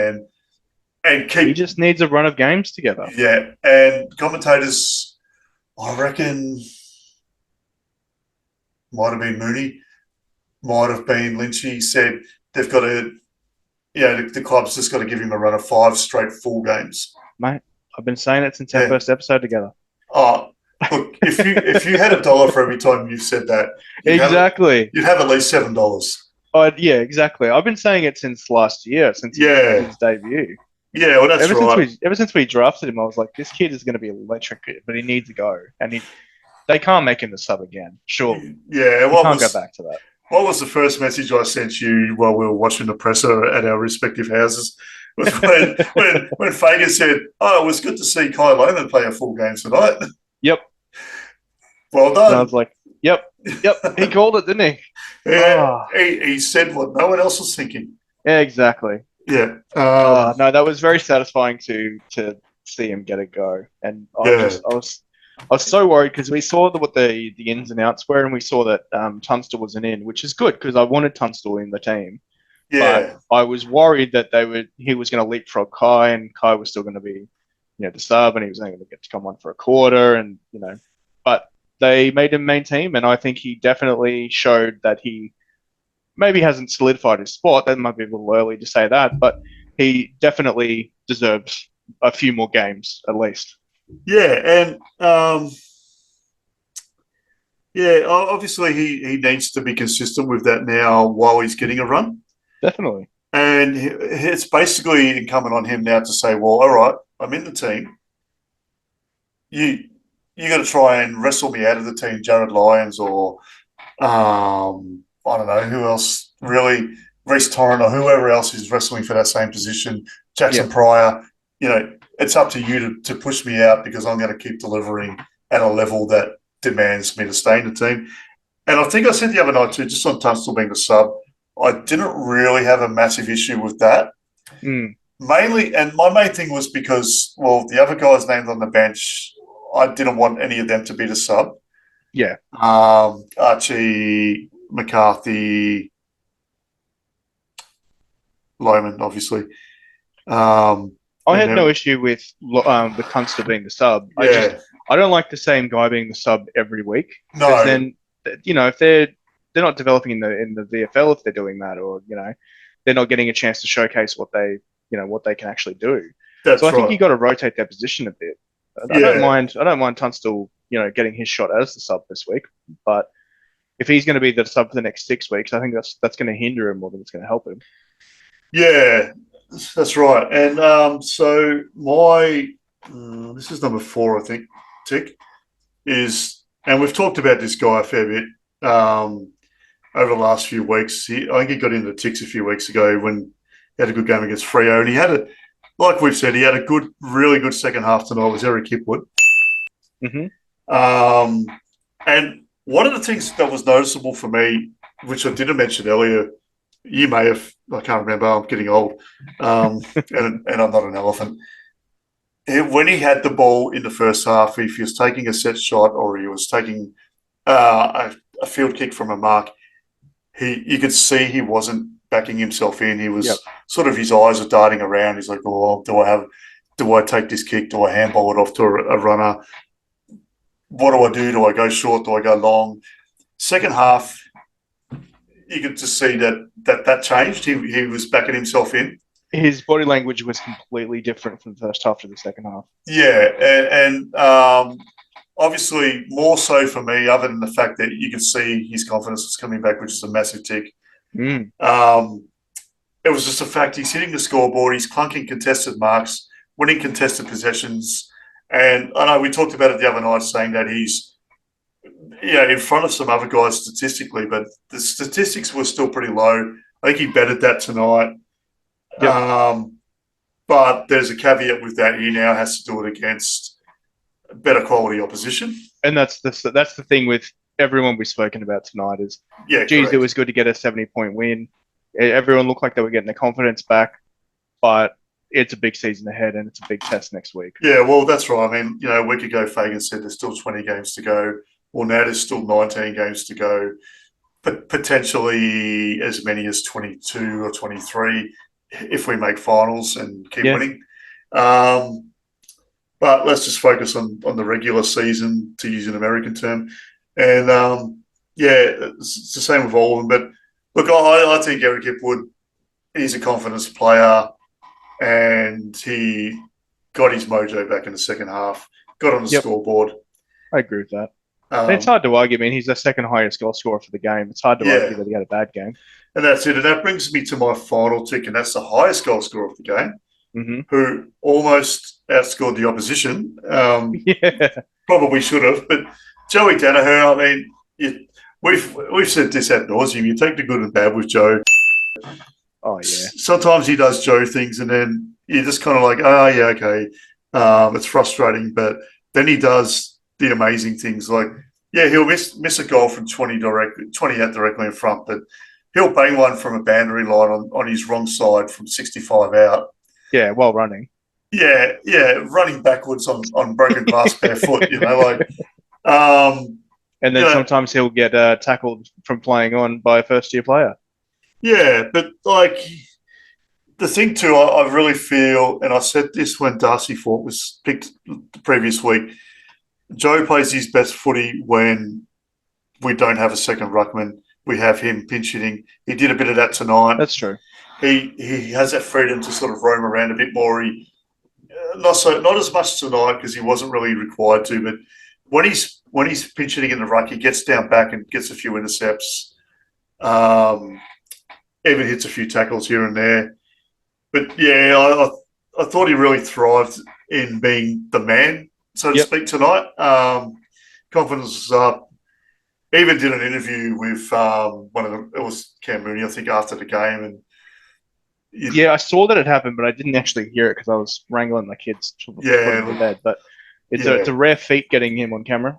and keep. He just needs a run of games together. Yeah, and commentators, I reckon, might have been Mooney, might have been Lynchy, said they've got to. Yeah, the club's just got to give him a run of 5 straight full games. Mate, I've been saying it since our first episode together. Oh, look, if you had $1 for every time you've said that, you'd have at least $7. Yeah, exactly. I've been saying it since last year, since his debut. Yeah, well, that's right. Ever since we drafted him, I was like, this kid is going to be electric, but he needs to go. And they can't make him the sub again, surely. Yeah, we can't go back to that. What was the first message I sent you while we were watching the presser at our respective houses? Was when Fagan said, "Oh, it was good to see Kai Lohman play a full game tonight." Yep. Well done. And I was like, "Yep." He called it, didn't he? Yeah. Oh. He said what no one else was thinking. Yeah, exactly. Yeah. No, that was very satisfying to see him get a go, and I was so worried because we saw what the ins and outs were, and we saw that Tunstall wasn't in, which is good because I wanted Tunstall in the team. Yeah. But I was worried that he was going to leapfrog Kai, and Kai was still going to be, the sub, and he was only going to get to come on for a quarter, and but they made him main team, and I think he definitely showed that he maybe hasn't solidified his spot. That might be a little early to say that, but he definitely deserves a few more games at least. Yeah, and Yeah, obviously he needs to be consistent with that now while he's getting a run. Definitely. And it's basically incumbent on him now to say, well, all right, I'm in the team. You got to try and wrestle me out of the team, Jared Lyons or I don't know who else really, Reece Torrent or whoever else is wrestling for that same position, Jackson Pryor. It's up to you to push me out because I'm going to keep delivering at a level that demands me to stay in the team. And I think I said the other night too, just on Tunstall being the sub, I didn't really have a massive issue with that. Mainly, and my main thing was because, well, the other guys named on the bench, I didn't want any of them to be the sub. Yeah. Archie, McCarthy, Lohman, obviously. I had no issue with Tunstall being the sub. Yeah. I don't like the same guy being the sub every week. No. Because then, if they're not developing in the VFL, if they're doing that, or they're not getting a chance to showcase what they can actually do. That's so I think right. you got to rotate their position a bit. I don't mind Tunstall, getting his shot as the sub this week, but if he's going to be the sub for the next 6 weeks, I think that's going to hinder him more than it's going to help him. Yeah, that's right. And so my this is number 4, I think. Tick is, and we've talked about this guy a fair bit over the last few weeks. I think he got into the ticks a few weeks ago when he had a good game against Freo, and he had like we've said, he had a really good second half tonight. Was Eric Hipwood. And one of the things that was noticeable for me, which I didn't mention earlier, you may have, I can't remember, I'm getting old, and I'm not an elephant. When he had the ball in the first half, if he was taking a set shot or he was taking a field kick from a mark, you could see he wasn't backing himself in. He was sort of, his eyes are darting around. He's like, oh, do I take this kick? Do I handball it off to a runner? What do I do? Do I go short? Do I go long? Second half, you could just see that changed. He was backing himself in. His body language was completely different from the first half to the second half. Yeah, and obviously more so for me, other than the fact that you can see his confidence is coming back, which is a massive tick. It was just a fact he's hitting the scoreboard, he's clunking contested marks, winning contested possessions. And I know we talked about it the other night, saying that he's in front of some other guys statistically, but the statistics were still pretty low. I think he bettered that tonight. But there's a caveat with that. He now has to do it against better quality opposition. And that's the thing with everyone we've spoken about tonight is, geez, correct. It was good to get a 70-point win. Everyone looked like they were getting their confidence back, but it's a big season ahead and it's a big test next week. Yeah, well, that's right. I mean, a week ago, Fagan said there's still 20 games to go. Well, now there's still 19 games to go, but potentially as many as 22 or 23 if we make finals and keep winning. But let's just focus on the regular season, to use an American term. And, it's the same with all of them. But, look, I think Eric Hipwood, he's a confidence player, and he got his mojo back in the second half, got on the scoreboard. I agree with that. And it's hard to argue. I mean, he's the second highest goal scorer for the game. It's hard to argue that he had a bad game. And that's it. And that brings me to my final tick, and that's the highest goal scorer of the game, who almost outscored the opposition. Probably should have. But Joey Danaher, I mean, we've said this ad nauseum. You take the good and bad with Joe. Oh, yeah. Sometimes he does Joe things, and then you're just kind of like, oh, yeah, okay. It's frustrating. But then he does the amazing things, like, he'll miss a goal from 20 out directly in front, but he'll bang one from a boundary line on his wrong side from 65 out. Yeah, while running. Yeah, running backwards on broken glass barefoot, and then sometimes he'll get tackled from playing on by a first-year player. Yeah, but, like, the thing too, I really feel, and I said this when Darcy Fort was picked the previous week, Joe plays his best footy when we don't have a second ruckman. We have him pinch hitting. He did a bit of that tonight. That's true. He has that freedom to sort of roam around a bit more. He not as much tonight because he wasn't really required to. But when when he's pinch hitting in the ruck, he gets down back and gets a few intercepts. Even hits a few tackles here and there. But yeah, I thought he really thrived in being the man, so to speak, tonight. Confidence was up. Even did an interview with it was Cam Mooney, I think, after the game, and I saw that it happened, but I didn't actually hear it because I was wrangling my kids to put them to bed. But it's a rare feat getting him on camera.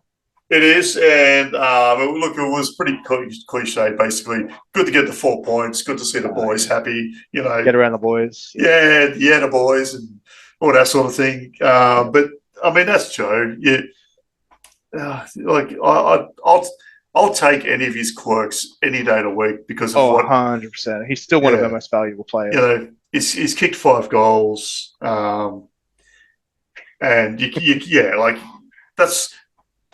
It is, and look, it was pretty cliche. Basically, good to get the 4 points. Good to see the boys happy. You know, get around the boys. Yeah, the boys and all that sort of thing. But I mean, that's Joe. Yeah, I'll take any of his quirks any day of the week because of 100%. He's still one of our most valuable players. You know, he's kicked 5 goals, and that's.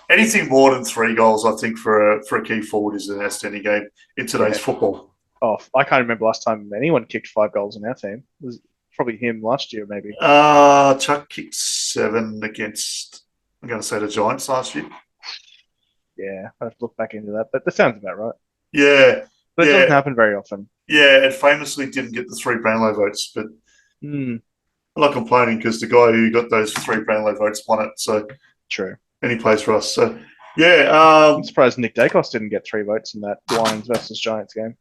Anything more than 3 goals, I think, for a key forward is an outstanding game in today's football. Oh, I can't remember last time anyone kicked 5 goals in our team. It was probably him last year, maybe. Chuck kicked 7 against, I'm going to say, the Giants last year. Yeah, I have to look back into that, but that sounds about right. Yeah. But it doesn't happen very often. Yeah, and famously didn't get the 3 Brownlow votes, but I'm not complaining because the guy who got those 3 Brownlow votes won it, so... True. And he plays for us. So, yeah. I'm surprised Nick Dacos didn't get 3 votes in that Lions versus Giants game.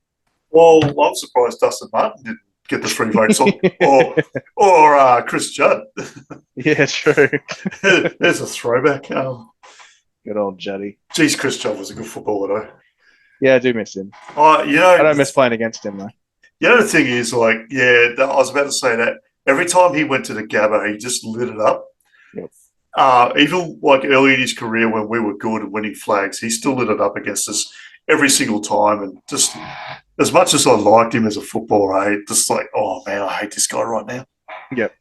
Well, I'm surprised Dustin Martin didn't get the 3 votes or Chris Judd. Yeah, true. There's a throwback. Good old Juddy. Geez, Chris Judd was a good footballer, though. Yeah, I do miss him. I don't miss playing against him, though. The thing is, I was about to say that every time he went to the Gabba, he just lit it up. Yep. Even early in his career when we were good and winning flags, he still lit it up against us every single time. And just as much as I liked him as a footballer, just like, oh man, I hate this guy right now. Yep.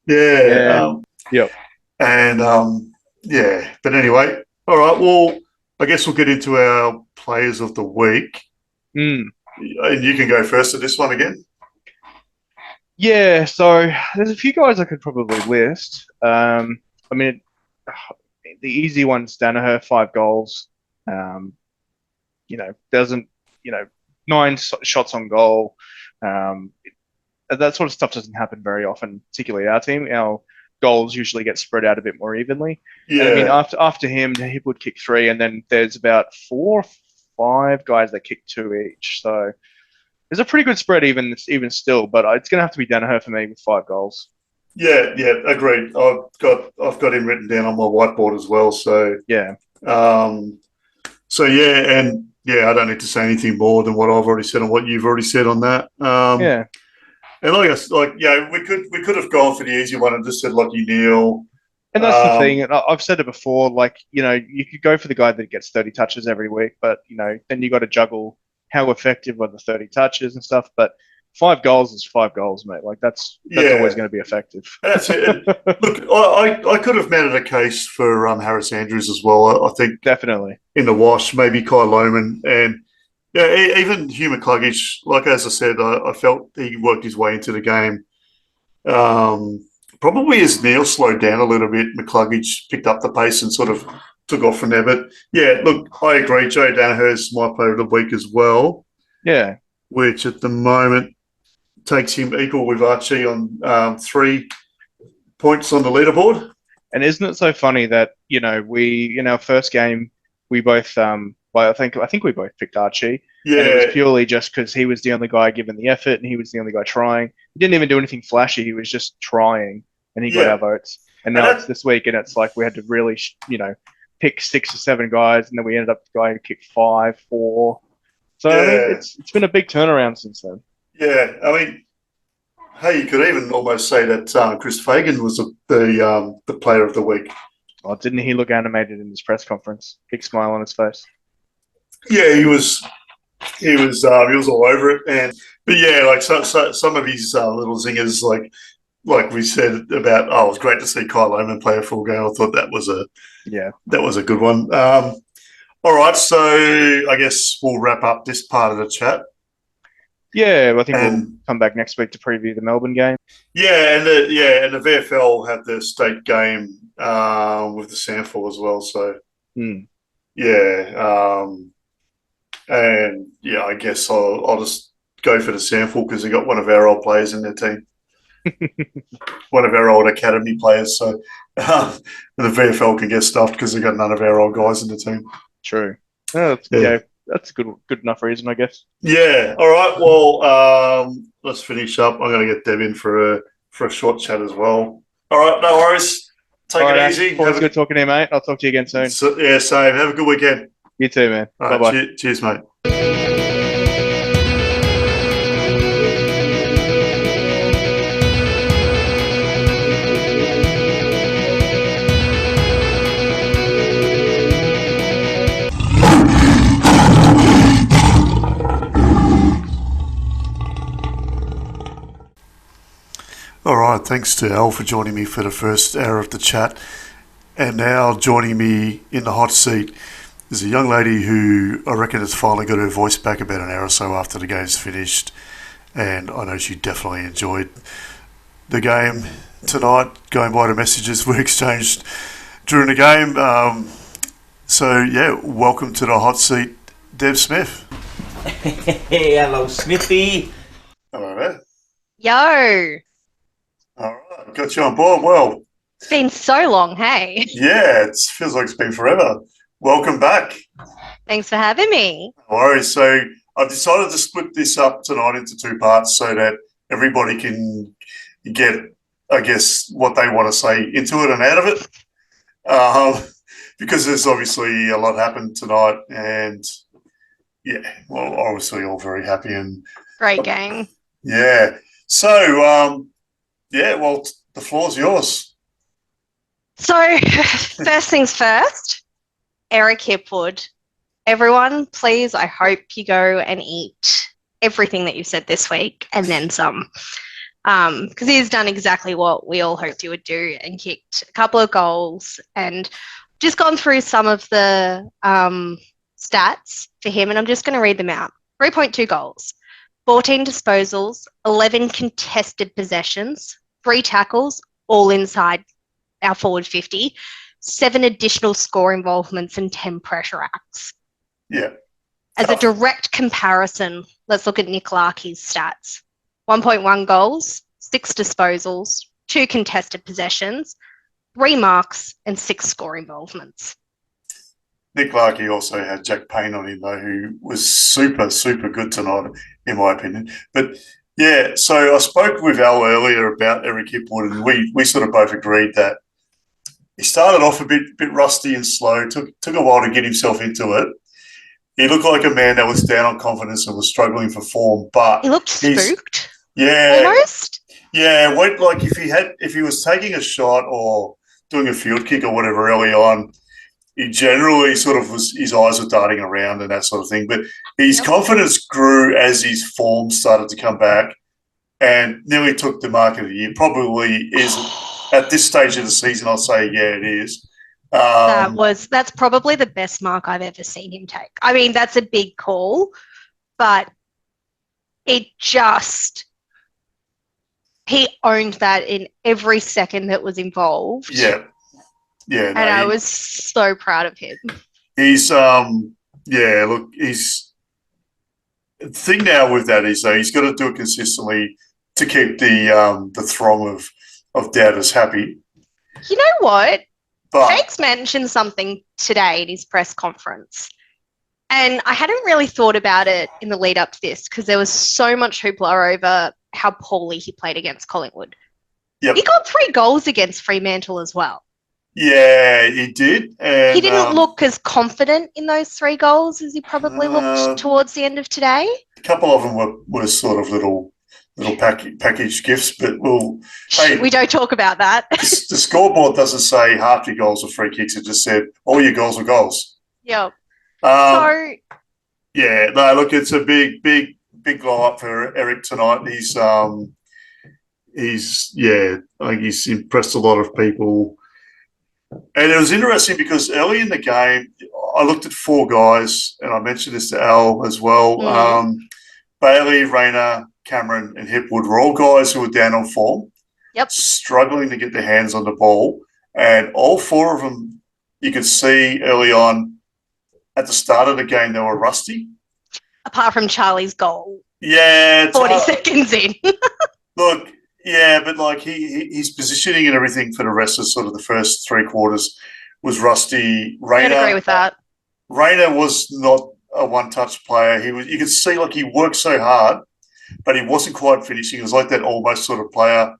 Yeah. Yep. And but anyway, all right. Well, I guess we'll get into our players of the week. And you can go first at this one again. Yeah, so there's a few guys I could probably list. I mean, the easy one's Danaher, 5 goals. 9 shots on goal. That sort of stuff doesn't happen very often, particularly our team. Our goals usually get spread out a bit more evenly. Yeah. And I mean, after him, he would kick 3, and then there's about 4 or 5 guys that kick 2 each. So there's a pretty good spread even still, but it's going to have to be Danaher for me with 5 goals. Yeah, agreed. I've got him written down on my whiteboard as well. So yeah, I don't need to say anything more than what I've already said and what you've already said on that. And we could have gone for the easy one and just said Lockie Neal. And that's the thing. And I've said it before. You could go for the guy that gets 30 touches every week, but then you got to juggle how effective are the 30 touches and stuff. But 5 goals is 5 goals, mate. That's always going to be effective. That's it. Look, I could have made it a case for Harris Andrews as well. I think definitely in the wash, maybe Kai Lohman and even Hugh McCluggage. Like as I said, I felt he worked his way into the game. Probably as Neil slowed down a little bit, McCluggage picked up the pace and sort of took off from there. But yeah, look, I agree. Joe Danaher's my player of the week as well. Yeah, which at the moment takes him equal with Archie on 3 points on the leaderboard. And isn't it so funny that we in our first game we both I think we both picked Archie. Yeah, and it was purely just because he was the only guy given the effort and he was the only guy trying. He didn't even do anything flashy. He was just trying, and he got our votes. And now it's this week, and it's like we had to really pick 6 or 7 guys, and then we ended up with the guy who kicked 5, 4. So I mean, it's been a big turnaround since then. Yeah, I mean, hey, you could even almost say that Chris Fagan was the player of the week. Oh, didn't he look animated in his press conference? Big smile on his face. Yeah, he was all over it, but yeah, some of his little zingers, like we said about, it was great to see Kyle Lohman play a full game. I thought that was a good one. All right, so I guess we'll wrap up this part of the chat. Yeah, I think we'll come back next week to preview the Melbourne game. Yeah, and the VFL had the state game with the Sandford as well. So Hmm. Yeah. And yeah, I guess I'll just go for the sample because they got one of our old players in their team, one of our old academy players. So the VFL can get stuffed because they got none of our old guys in the team. True. Yeah. That's a good enough reason, I guess. Yeah. All right. Well, let's finish up. I'm going to get Deb in for a short chat as well. All right. No worries. Take All it right, Ash. easy. Always good talking to you, mate. I'll talk to you again soon. Yeah, same. Have a good weekend. You too, man. All Bye right. bye. Cheers, mate. All right, thanks to Al for joining me for the first hour of the chat. And now joining me in the hot seat is a young lady who I reckon has finally got her voice back about an hour or so after the game's finished. And I know she definitely enjoyed the game tonight, going by the messages we exchanged during the game. So, welcome to the hot seat, Deb Smith. Hey, hello, Smithy. Hello, man. Yo, All right, got you on board. Well, it's been so long, hey? yeah, it feels like it's been forever. Welcome back. Thanks for having me. No worries. So I've decided to split this up tonight into two parts so that everybody can get, I guess, what they want to say into it and out of it. Because there's obviously a lot happened tonight, and well, obviously all very happy and Great game. yeah. So well, the floor's yours. So, first things first, Eric Hipwood. Everyone, please, I hope you go and eat everything that you've said this week and then some. Because he's done exactly what we all hoped he would do and kicked a couple of goals and just gone through some of the stats for him, and I'm just going to read them out. 3.2 goals, 14 disposals, 11 contested possessions, 3 tackles, all inside our forward 50, 7 additional score involvements and 10 pressure acts. Yeah. As a direct comparison, let's look at Nick Larkey's stats. 1.1 goals, 6 disposals, 2 contested possessions, 3 marks and 6 score involvements. Nick Larkey also had Jack Payne on him, though, who was super, super good tonight, in my opinion. But, yeah, so I spoke with Al earlier about Eric Hipwood, and we sort of both agreed that he started off a bit rusty and slow, took a while to get himself into it. He looked like a man that was down on confidence and was struggling for form, but he looked spooked. Yeah. Almost. Yeah, like if he was taking a shot or doing a field kick or whatever early on, he generally sort of his eyes were darting around and that sort of thing. But his confidence grew as his form started to come back and nearly took the mark of the year. Probably is at this stage of the season, I'll say, yeah, it is. That's probably the best mark I've ever seen him take. I mean, that's a big call, but he owned that in every second that was involved. Yeah. Yeah. And I was so proud of him. He's the thing now with that is he's got to do it consistently to keep the throng of doubters happy. You know what? But Jake's mentioned something today in his press conference. And I hadn't really thought about it in the lead up to this because there was so much hoopla over how poorly he played against Collingwood. Yep. He got 3 goals against Fremantle as well. Yeah, he did. And he didn't look as confident in those 3 goals as he probably looked towards the end of today. A couple of them were sort of little package gifts, but we don't talk about that. The scoreboard doesn't say half your goals are free kicks. It just said all your goals were goals. Yeah. Yeah, no, look, it's a big blow up for Eric tonight. I think he's impressed a lot of people. And it was interesting because early in the game, I looked at 4 guys, and I mentioned this to Al as well. Bailey, Rayner, Cameron, and Hipwood were all guys who were down on form, struggling to get their hands on the ball, and all 4 of them, you could see early on at the start of the game they were rusty. Apart from Charlie's goal, Yeah, 40 seconds in. Look, yeah, but like his positioning and everything for the rest of sort of the first three quarters was rusty. I don't agree with that. Rayner was not a one-touch player. You could see like he worked so hard, but he wasn't quite finishing. It was like that almost sort of player.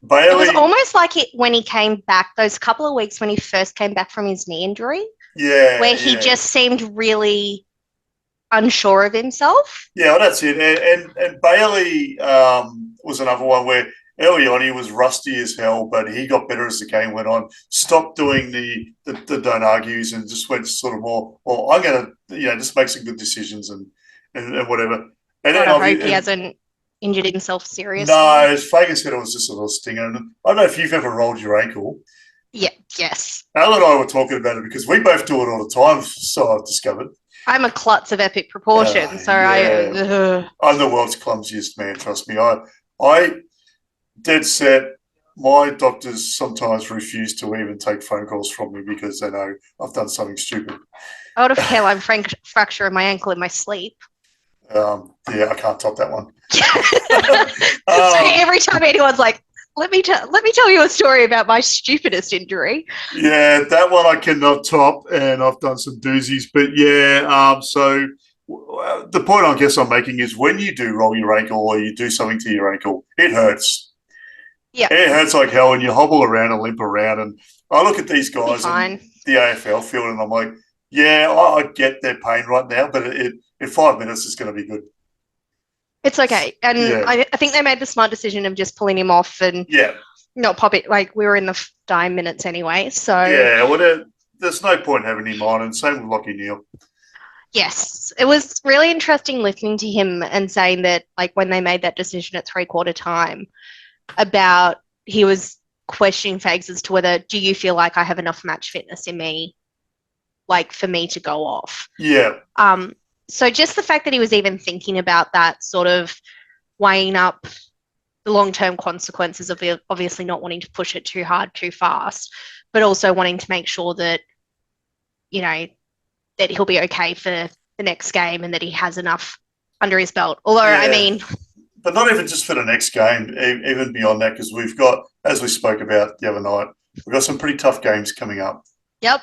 Bailey, it was almost like it when he came back, those couple of weeks when he first came back from his knee injury. Yeah. Where he just seemed really unsure of himself. Yeah, well, that's it. And Bailey was another one where early on he was rusty as hell, but he got better as the game went on. Stopped doing the don't argues and just went sort of more, well, I'm going to, just make some good decisions and whatever. And I hope he hasn't injured himself seriously. No, as Fagan said, it was just a little stinger. And I don't know if you've ever rolled your ankle. Yeah, yes. Al and I were talking about it because we both do it all the time, so I've discovered. I'm a klutz of epic proportions, so yeah. I'm the world's clumsiest man, trust me. I dead set, my doctors sometimes refuse to even take phone calls from me because they know I've done something stupid. I would have hairline fracture in my ankle in my sleep. Yeah, I can't top that one. So every time anyone's like, let me tell you a story about my stupidest injury. Yeah, that one I cannot top, and I've done some doozies. But yeah, so the point I guess I'm making is when you do roll your ankle or you do something to your ankle, it hurts. Yeah, it hurts like hell, and you hobble around and limp around. And I look at these guys in the AFL field, and I'm like, yeah, I get their pain right now, but in 5 minutes it's going to be good. It's okay. And yeah. I think they made the smart decision of just pulling him off and not pop it. Like, we were in the dying minutes anyway. So yeah, well, there's no point having him on. And same with Lockie Neal. Yes. It was really interesting listening to him and saying that, like, when they made that decision at 3/4 time about he was questioning Fags as to whether, do you feel like I have enough match fitness in me, like, for me to go off? Yeah. So just the fact that he was even thinking about that, sort of weighing up the long-term consequences of obviously not wanting to push it too hard, too fast, but also wanting to make sure that, that he'll be okay for the next game and that he has enough under his belt. Although, I mean... But not even just for the next game, even beyond that, because we've got, as we spoke about the other night, we've got some pretty tough games coming up. Yep.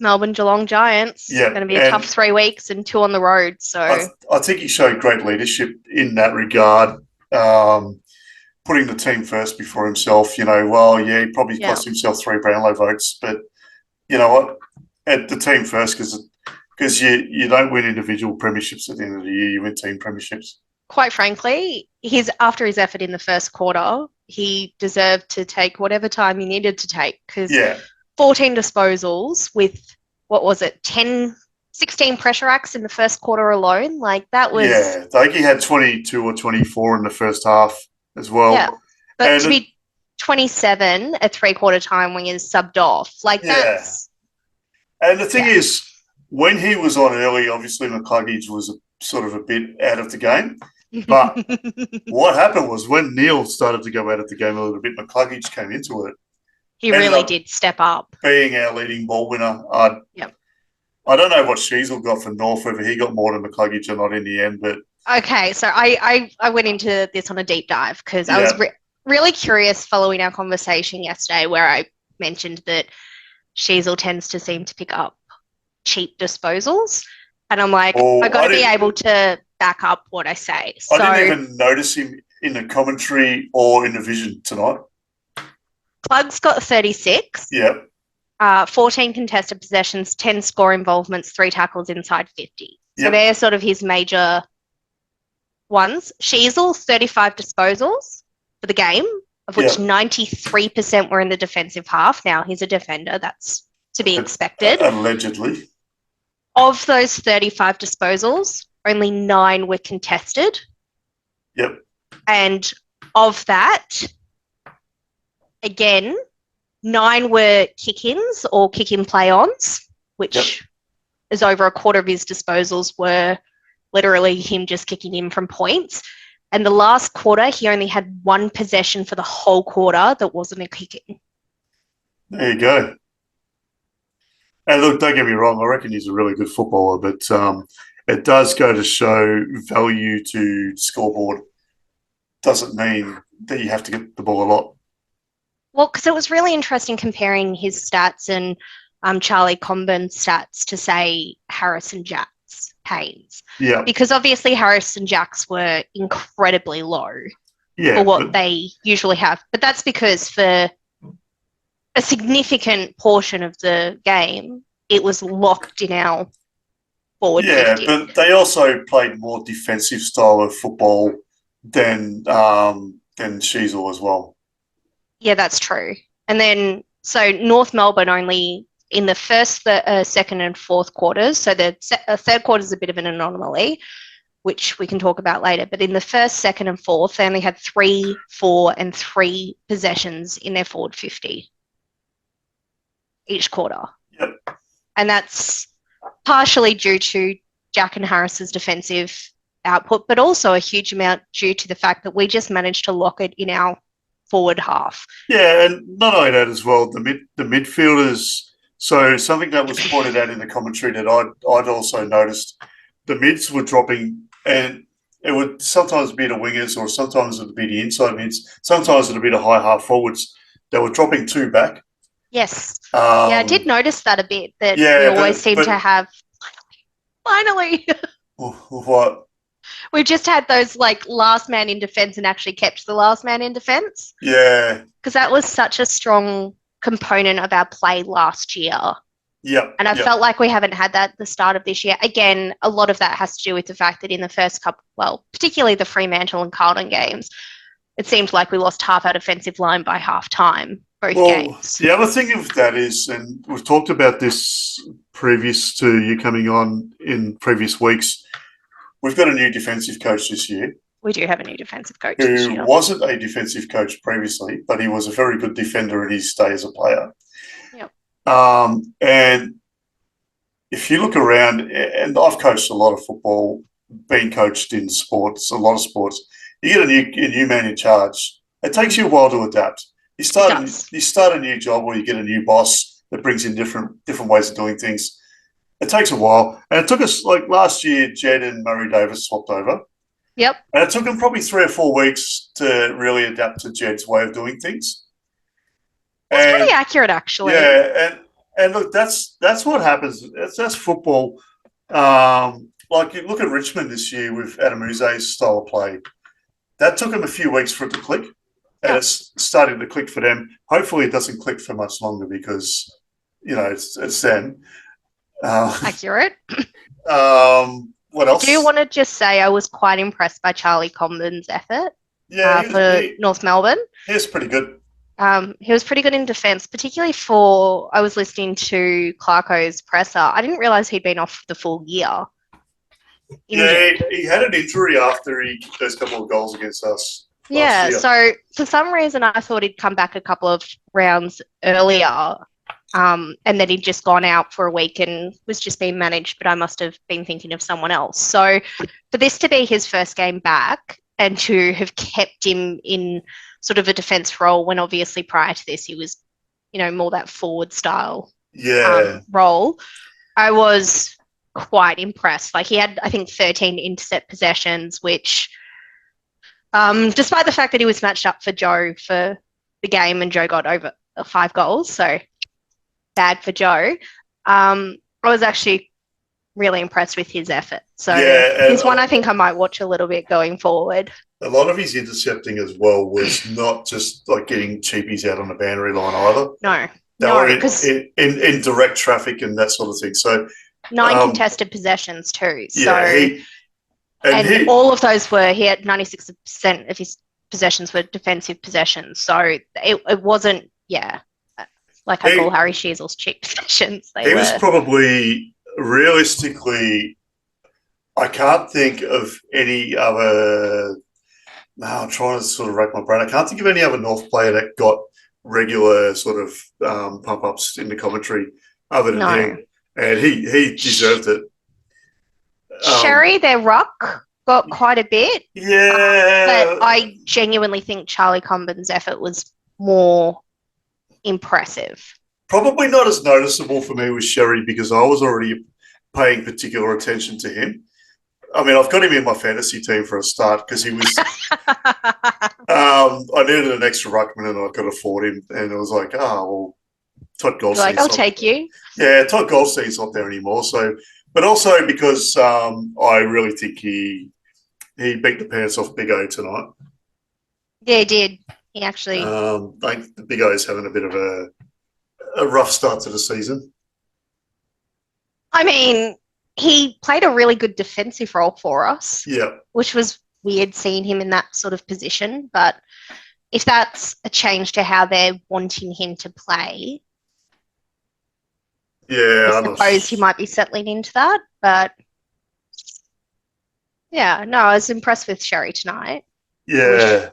Melbourne, Geelong Giants. Yeah, going to be a tough 3 weeks and 2 on the road. So I think he showed great leadership in that regard, putting the team first before himself. He probably cost himself 3 Brownlow votes, but you know what? At the team first, because you don't win individual premierships at the end of the year, you win team premierships. Quite frankly, after his effort in the first quarter, he deserved to take whatever time he needed to take because 14 disposals with, 16 pressure acts in the first quarter alone. Like, that was... Yeah, I think he had 22 or 24 in the first half as well. Yeah, but to be 27 at 3/4 time when he's subbed off, like, that's... And the thing is, when he was on early, obviously McCluggage was sort of a bit out of the game. But what happened was when Neil started to go out of the game a little bit, McCluggage came into it. He really did step up. Being our leading ball winner. I don't know what Sheasel got for North, whether he got more than McCluggage or not in the end. But okay, so I went into this on a deep dive because I was really curious following our conversation yesterday where I mentioned that Sheasel tends to seem to pick up cheap disposals. And I'm like, I got to be able to back up what I say. So, I didn't even notice him in the commentary or in the vision tonight. Clug's got 36. Yep. 14 contested possessions, 10 score involvements, 3 tackles inside 50. So they're sort of his major ones. Sheasel, 35 disposals for the game, of which 93% were in the defensive half. Now, he's a defender. That's to be expected. Allegedly. Of those 35 disposals, only 9 were contested. Yep. And of that, again, 9 were kick-ins or kick-in play-ons, which is over a quarter of his disposals were literally him just kicking in from points. And the last quarter, he only had 1 possession for the whole quarter that wasn't a kick-in. There you go. And look, don't get me wrong, I reckon he's a really good footballer, but it does go to show value to scoreboard. Doesn't mean that you have to get the ball a lot. Well, because it was really interesting comparing his stats and Charlie Combin's stats to, say, Harris and Jack's Haynes. Yeah. Because obviously Harris and Jack's were incredibly low Yeah. for what they usually have. But that's because for a significant portion of the game, it was locked in our forward 50. But they also played more defensive style of football than Sheasel as well. Yeah, that's true. And then, so North Melbourne only in the first, second, and fourth quarters. So the third quarter is a bit of an anomaly, which we can talk about later. But in the first, second, and fourth, they only had 3, 4, and 3 possessions in their forward 50 each quarter. Yep. And that's partially due to Jack and Harris's defensive output, but also a huge amount due to the fact that we just managed to lock it in our forward half. Yeah, and not only that as well, the midfielders. So something that was pointed out in the commentary that I'd also noticed, the mids were dropping, and it would sometimes be the wingers, or sometimes it would be the inside mids. Sometimes it would be the high half forwards. They were dropping 2 back. Yes. I did notice that a bit, that we always seem to have, finally. What? We've just had those like last man in defence and actually kept the last man in defence. Yeah. Because that was such a strong component of our play last year. Yep. And I felt like we haven't had that at the start of this year. Again, a lot of that has to do with the fact that in the first couple, well, particularly the Fremantle and Carlton games, it seemed like we lost half our defensive line by half time, both games. The other thing of that is, and we've talked about this previous to you coming on in previous weeks, we've got a new defensive coach this year. We do have a new defensive coach this year. Who wasn't a defensive coach previously, but he was a very good defender in his day as a player. Yep. And if you look around, and I've coached a lot of football, been coached in sports, a lot of sports, you get a new man in charge. It takes you a while to adapt. You start a new job, or you get a new boss that brings in different ways of doing things. It takes a while. And it took us, like last year, Jed and Murray Davis swapped over. Yep. And it took them probably 3 or 4 weeks to really adapt to Jed's way of doing things. It's pretty accurate, actually. Yeah, and look, that's what happens. That's football. Like you look at Richmond this year with Adamuze's style of play. That took them a few weeks for it to click, and it's starting to click for them. Hopefully, it doesn't click for much longer because it's them. Accurate. What else? Do you want to just say I was quite impressed by Charlie Combin's effort for North Melbourne? He was pretty good. He was pretty good in defence, particularly I was listening to Clarko's presser. I didn't realise he'd been off the full year. Yeah, he had an injury after he kicked those couple of goals against us. Yeah, so for some reason I thought he'd come back a couple of rounds earlier. And then he'd just gone out for a week and was just being managed, but I must have been thinking of someone else. So for this to be his first game back and to have kept him in sort of a defence role, when obviously prior to this he was, more that forward style role, I was quite impressed. Like he had, I think, 13 intercept possessions, which despite the fact that he was matched up for Joe for the game and Joe got over 5 goals, so bad for Joe. I was actually really impressed with his effort. So he's one I think I might watch a little bit going forward. A lot of his intercepting as well was not just like getting cheapies out on the boundary line either. No. They were in direct traffic and that sort of thing. So 9 contested possessions too. Yeah, so all of those he had 96% of his possessions were defensive possessions. So it wasn't, like I call Harry Sheasel's cheap possessions. He was probably, realistically, I can't think of any other. No, I'm trying to sort of rack my brain. I can't think of any other North player that got regular sort of pump ups in the commentary other than him, and he deserved it. Sherry, their ruck, got quite a bit. Yeah, but I genuinely think Charlie Combin's effort was more impressive. Probably not as noticeable for me with Sherry because I was already paying particular attention to him. I mean, I've got him in my fantasy team for a start because he was. I needed an extra ruckman and I could afford him, and it was like, well, Todd Goldstein's Like, I'll take you. Yeah, Todd Goldstein's not there anymore. So, but also because I really think he beat the pants off Big O tonight. Yeah, he did. He actually. I think the Big O's having a bit of a rough start to the season. I mean, he played a really good defensive role for us. Yeah. Which was weird seeing him in that sort of position. But if that's a change to how they're wanting him to play, I suppose he might be settling into that. But yeah, no, I was impressed with Sherry tonight. Yeah.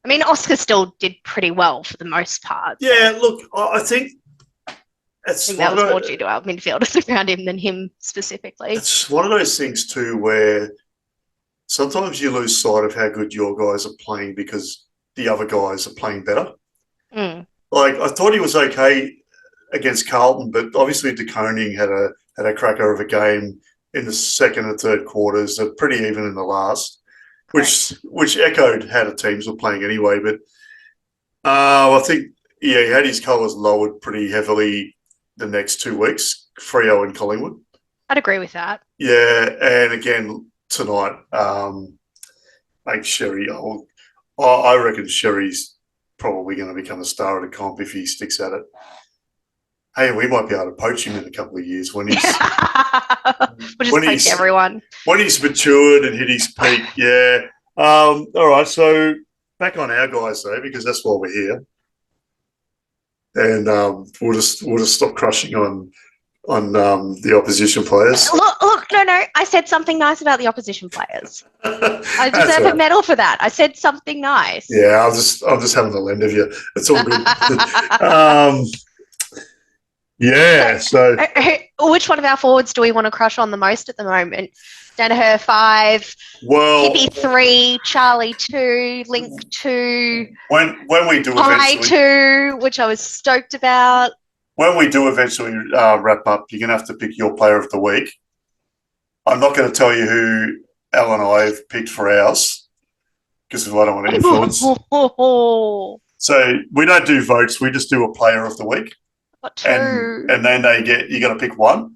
I mean, Oscar still did pretty well for the most part. Yeah, look, I think it's that was more due to our midfielders around him than him specifically. It's one of those things too where sometimes you lose sight of how good your guys are playing because the other guys are playing better. Mm. Like, I thought he was okay against Carlton, but obviously De Koning had a cracker of a game in the second and third quarters. They're pretty even in the last, which echoed how the teams were playing anyway. But I think, he had his colours lowered pretty heavily the next 2 weeks, Freo and Collingwood. I'd agree with that. Yeah, and again tonight, like Sherry, I reckon Sherry's probably going to become a star of the comp if he sticks at it. Hey, we might be able to poach him in a couple of years when he's we'll just poach everyone. When he's matured and hit his peak. Yeah. All right. So back on our guys though, because that's why we're here, and we'll just stop crushing on the opposition players. Look, no. I said something nice about the opposition players. I deserve a medal for that. I said something nice. Yeah, I'm just having the lend of you. It's all good. Yeah. So, which one of our forwards do we want to crush on the most at the moment? Danaher 5, Hippie 3, Charlie 2, Link 2. When we do Pie 2, which I was stoked about. When we do eventually wrap up, you're going to have to pick your player of the week. I'm not going to tell you who Al and I have picked for ours because I don't want to influence. So we don't do votes. We just do a player of the week. And then you got to pick one.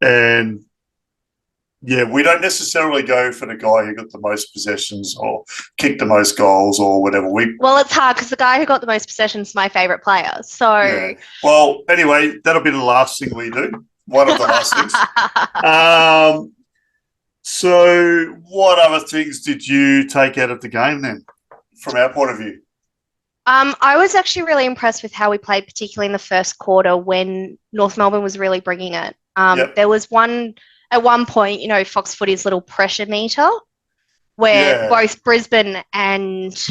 And yeah, we don't necessarily go for the guy who got the most possessions or kicked the most goals or whatever. Well, it's hard because the guy who got the most possessions is my favourite player. So, yeah. Well, anyway, that'll be the last thing we do. One of the last things. So, what other things did you take out of the game then, from our point of view? I was actually really impressed with how we played, particularly in the first quarter when North Melbourne was really bringing it. There was at one point, Fox Footy's little pressure meter where both Brisbane and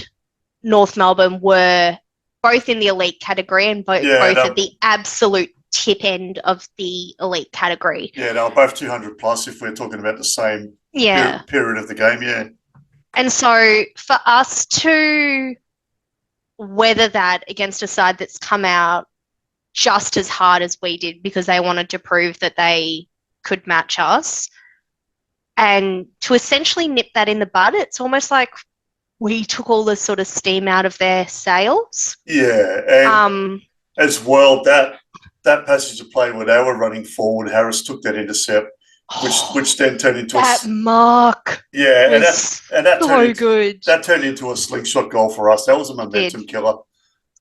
North Melbourne were both in the elite category and both at the absolute tip end of the elite category. Yeah, they were both 200 plus if we're talking about the same period of the game, yeah. And so for us to weather that against a side that's come out just as hard as we did because they wanted to prove that they could match us and to essentially nip that in the bud, it's almost like we took all the sort of steam out of their sails. Yeah, and as well, that passage of play where they were running forward, Harris took that intercept, which then turned into that mark. Yeah, and that so good. That turned into a slingshot goal for us. That was a momentum killer.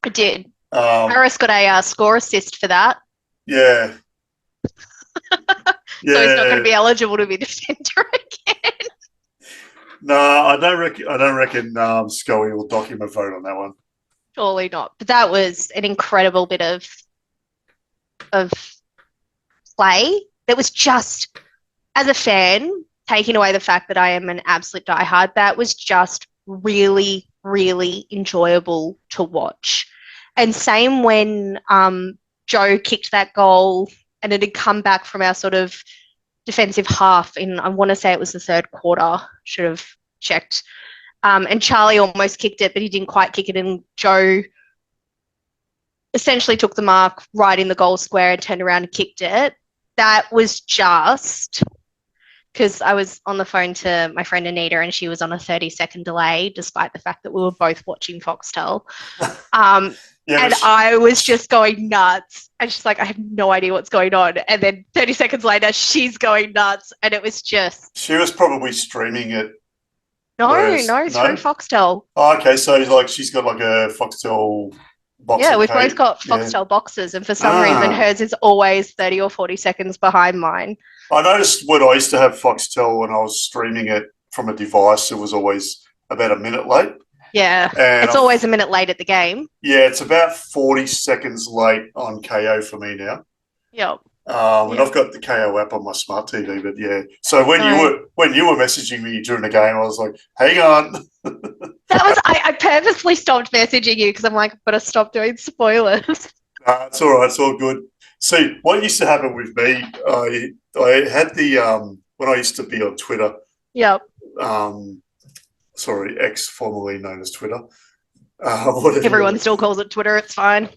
It did. Harris got a score assist for that. Yeah. So he's not going to be eligible to be defender again. No, I don't reckon Scully will dock him a vote on that one. Surely not. But that was an incredible bit of play. That was just, as a fan, taking away the fact that I am an absolute diehard, that was just really, really enjoyable to watch. And same when Joe kicked that goal and it had come back from our sort of defensive half in, I want to say it was the third quarter, should have checked. And Charlie almost kicked it, but he didn't quite kick it. And Joe essentially took the mark right in the goal square and turned around and kicked it. That was just because I was on the phone to my friend Anita and she was on a 30-second delay, despite the fact that we were both watching Foxtel. Yeah, And I was just going nuts. And she's like, I have no idea what's going on. And then 30 seconds later, she's going nuts. And it was just. she was probably streaming it. No, Whereas- through Foxtel. Oh, okay, so like she's got like a Foxtel box. Yeah, of we've code. both got Yeah. Foxtel boxes. And for some reason, hers is always 30 or 40 seconds behind mine. I noticed when I used to have Foxtel and I was streaming it from a device, it was always about a minute late. Yeah, And it's always a minute late at the game. Yeah, it's about 40 seconds late on KO for me now. Yep. And Yeah. I've got the KO app on my smart TV, but yeah. So when No. you were messaging me during the game, I was like, "Hang on." That was I purposely stopped messaging you because I'm like, I've got to stop doing spoilers. It's all right. It's all good. See, what used to happen with me, I had the when I used to be on Twitter. Yep. Sorry, X, formerly known as Twitter. Everyone still calls it Twitter. It's fine.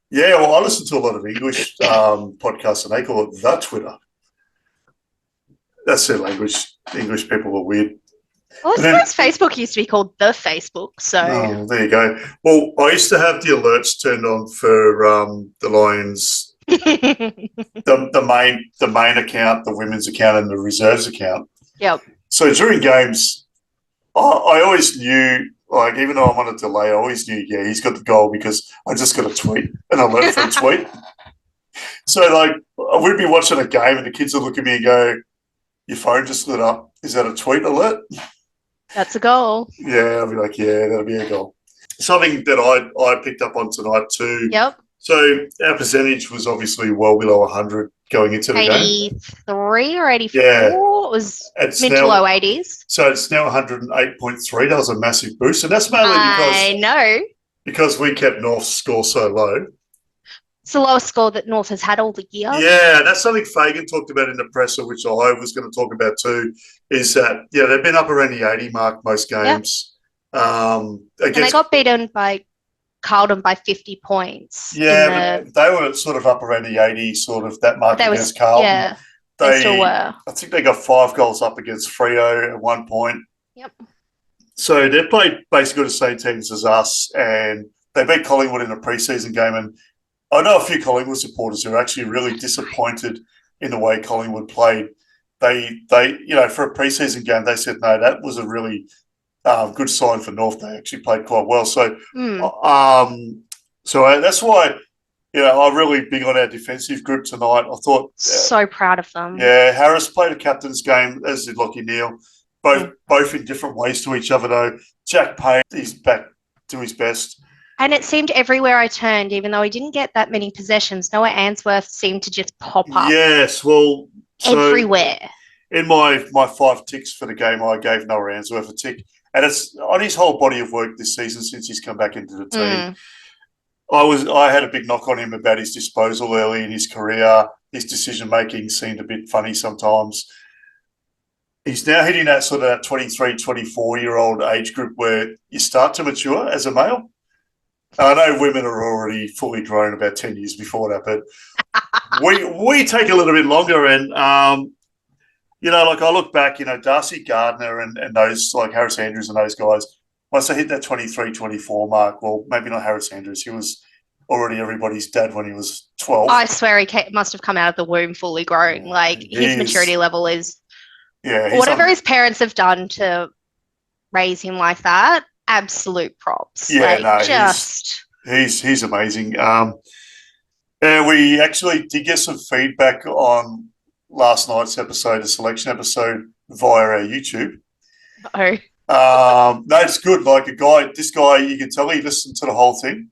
Yeah, well, I listen to a lot of English podcasts, and they call it the Twitter. That's their language. English people are weird. Well, I suppose Facebook used to be called the Facebook. So Oh, there you go. Well, I used to have the alerts turned on for the Lions, the main account, the women's account, and the reserves account. Yep. So during games, I always knew, like, even though I'm on a delay, I always knew, yeah, he's got the goal because I just got a tweet, an alert for a tweet. So, like, we'd be watching a game and the kids would look at me and go, "Your phone just lit up. Is that a tweet alert?" That's a goal. Yeah, I'll be like, yeah, that'll be a goal. Something that I picked up on tonight too. Yep. So our percentage was obviously well below 100 going into the game. 83 or 84. Yeah. It was It's mid now- to low 80s. So it's now 108.3. That was a massive boost, and that's mainly I know. because we kept North's score so low. It's the lowest score that North has had all the year. Yeah, that's something Fagan talked about in the presser, which I was going to talk about too, is that, yeah, they've been up around the 80 mark most games. And they got beaten by Carlton by 50 points. Yeah, but they were sort of up around the 80, sort of that mark against Carlton. Yeah, they still were. I think they got 5 goals up against Freo at one point. Yep. So they played basically the same teams as us, and they beat Collingwood in a preseason game. And I know a few Collingwood supporters who are actually really disappointed in the way Collingwood played. They for a preseason game, they said, no, that was a really good sign for North. They actually played quite well. So, so that's why, I'm really big on our defensive group tonight. I thought So proud of them. yeah, Harris played a captain's game, as did Lockie Neal, both in different ways to each other though. Jack Payne, he's back to his best. And it seemed everywhere I turned, even though he didn't get that many possessions, Noah Answorth seemed to just pop up Yes, well, so everywhere. in my 5 ticks for the game, I gave Noah Answorth a tick. And it's on his whole body of work this season since he's come back into the team. I had a big knock on him about his disposal early in his career. His decision-making seemed a bit funny sometimes. He's now hitting that sort of 23, 24-year-old age group where you start to mature as a male. I know women are already fully grown about 10 years before that, but we take a little bit longer. And, like I look back, Darcy Gardner and those, like Harris Andrews and those guys, once they hit that 23, 24 mark, well, maybe not Harris Andrews. He was already everybody's dad when he was 12. I swear he must have come out of the womb fully grown. Like his maturity level is whatever his parents have done to raise him like that. Absolute props. Yeah, he's amazing. And we actually did get some feedback on last night's episode, the selection episode, via our YouTube. Oh. No, it's good. Like this guy, you can tell he listened to the whole thing.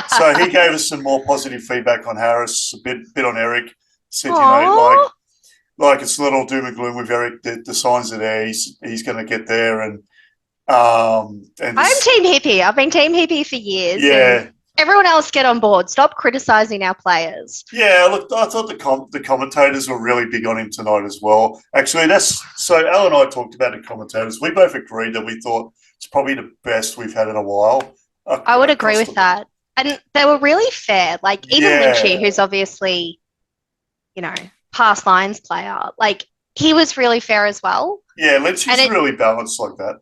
So he gave us some more positive feedback on Harris, a bit on Eric. Said, like it's a little doom and gloom with Eric. The signs are there. He's going to get there, and I'm Team Hippie. I've been Team Hippie for years. Yeah. Everyone else get on board. Stop criticising our players. Yeah, look, I thought the commentators were really big on him tonight as well. Actually, so Al and I talked about the commentators. We both agreed that we thought it's probably the best we've had in a while. I would agree with that. And they were really fair. Like, even Lynchy, who's obviously, past Lions player, like, he was really fair as well. Yeah, Lynchy's really balanced like that.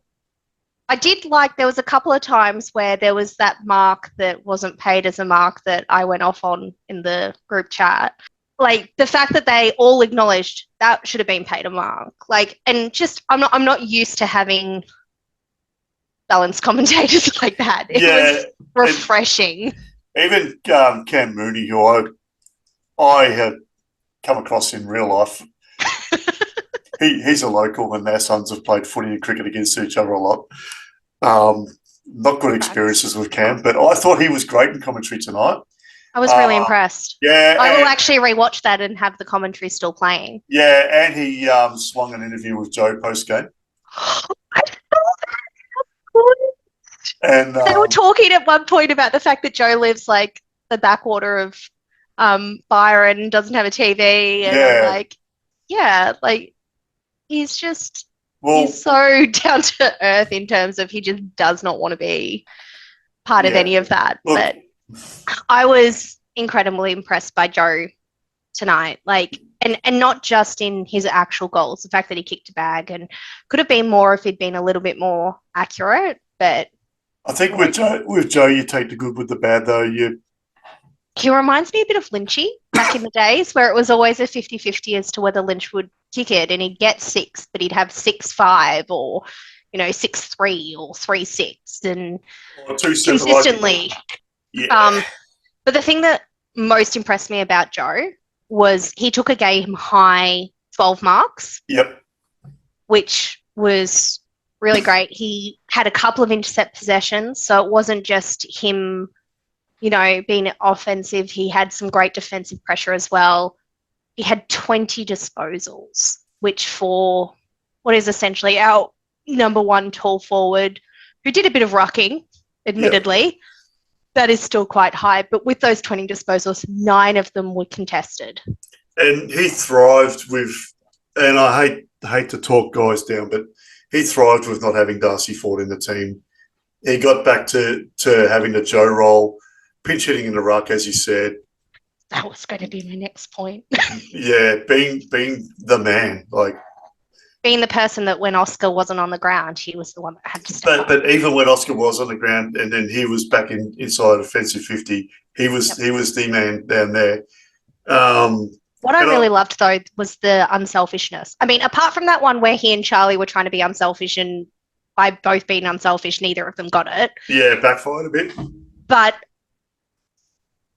I did like, there was a couple of times where there was that mark that wasn't paid as a mark that I went off on in the group chat. Like, the fact that they all acknowledged that should have been paid a mark. Like, and just, I'm not used to having balanced commentators like that. It was refreshing. Even Cam Mooney, who I have come across in real life, he's a local, and their sons have played footy and cricket against each other a lot. Not good experiences with Cam, but I thought he was great in commentary tonight. I was really impressed. Yeah, I will actually rewatch that and have the commentary still playing. Yeah, and he swung an interview with Joe post game. And they were talking at one point about the fact that Joe lives like the backwater of Byron and doesn't have a TV, and I'm like, he's just he's so down to earth in terms of he just does not want to be part of any of that. But I was incredibly impressed by Joe tonight, like, and not just in his actual goals, the fact that he kicked a bag, and could have been more if he'd been a little bit more accurate, but I think with Joe, you take the good with the bad, though. He reminds me a bit of Lynchy back in the days, where it was always a 50-50 as to whether Lynch would kick it, and he'd get 6, but he'd have 6-5 or 6-3 or 3-6, and consistently. But the thing that most impressed me about Joe was he took a game high 12 marks. Yep. Which was really great. He had a couple of intercept possessions, so it wasn't just him, being offensive. He had some great defensive pressure as well. He had 20 disposals, which for what is essentially our number one tall forward, who did a bit of rucking, admittedly, that is still quite high. But with those 20 disposals, 9 of them were contested. And he thrived with, and I hate to talk guys down, but he thrived with not having Darcy Ford in the team. He got back to having the Joe role, pinch hitting in the ruck, as you said. That was going to be my next point. Being the man, like being the person that when Oscar wasn't on the ground, he was the one that had to step up. But even when Oscar was on the ground, and then he was back inside offensive 50, he was the man down there. What I really loved, though, was the unselfishness. I mean, apart from that one where he and Charlie were trying to be unselfish, and by both being unselfish, neither of them got it. Yeah, backfired a bit. But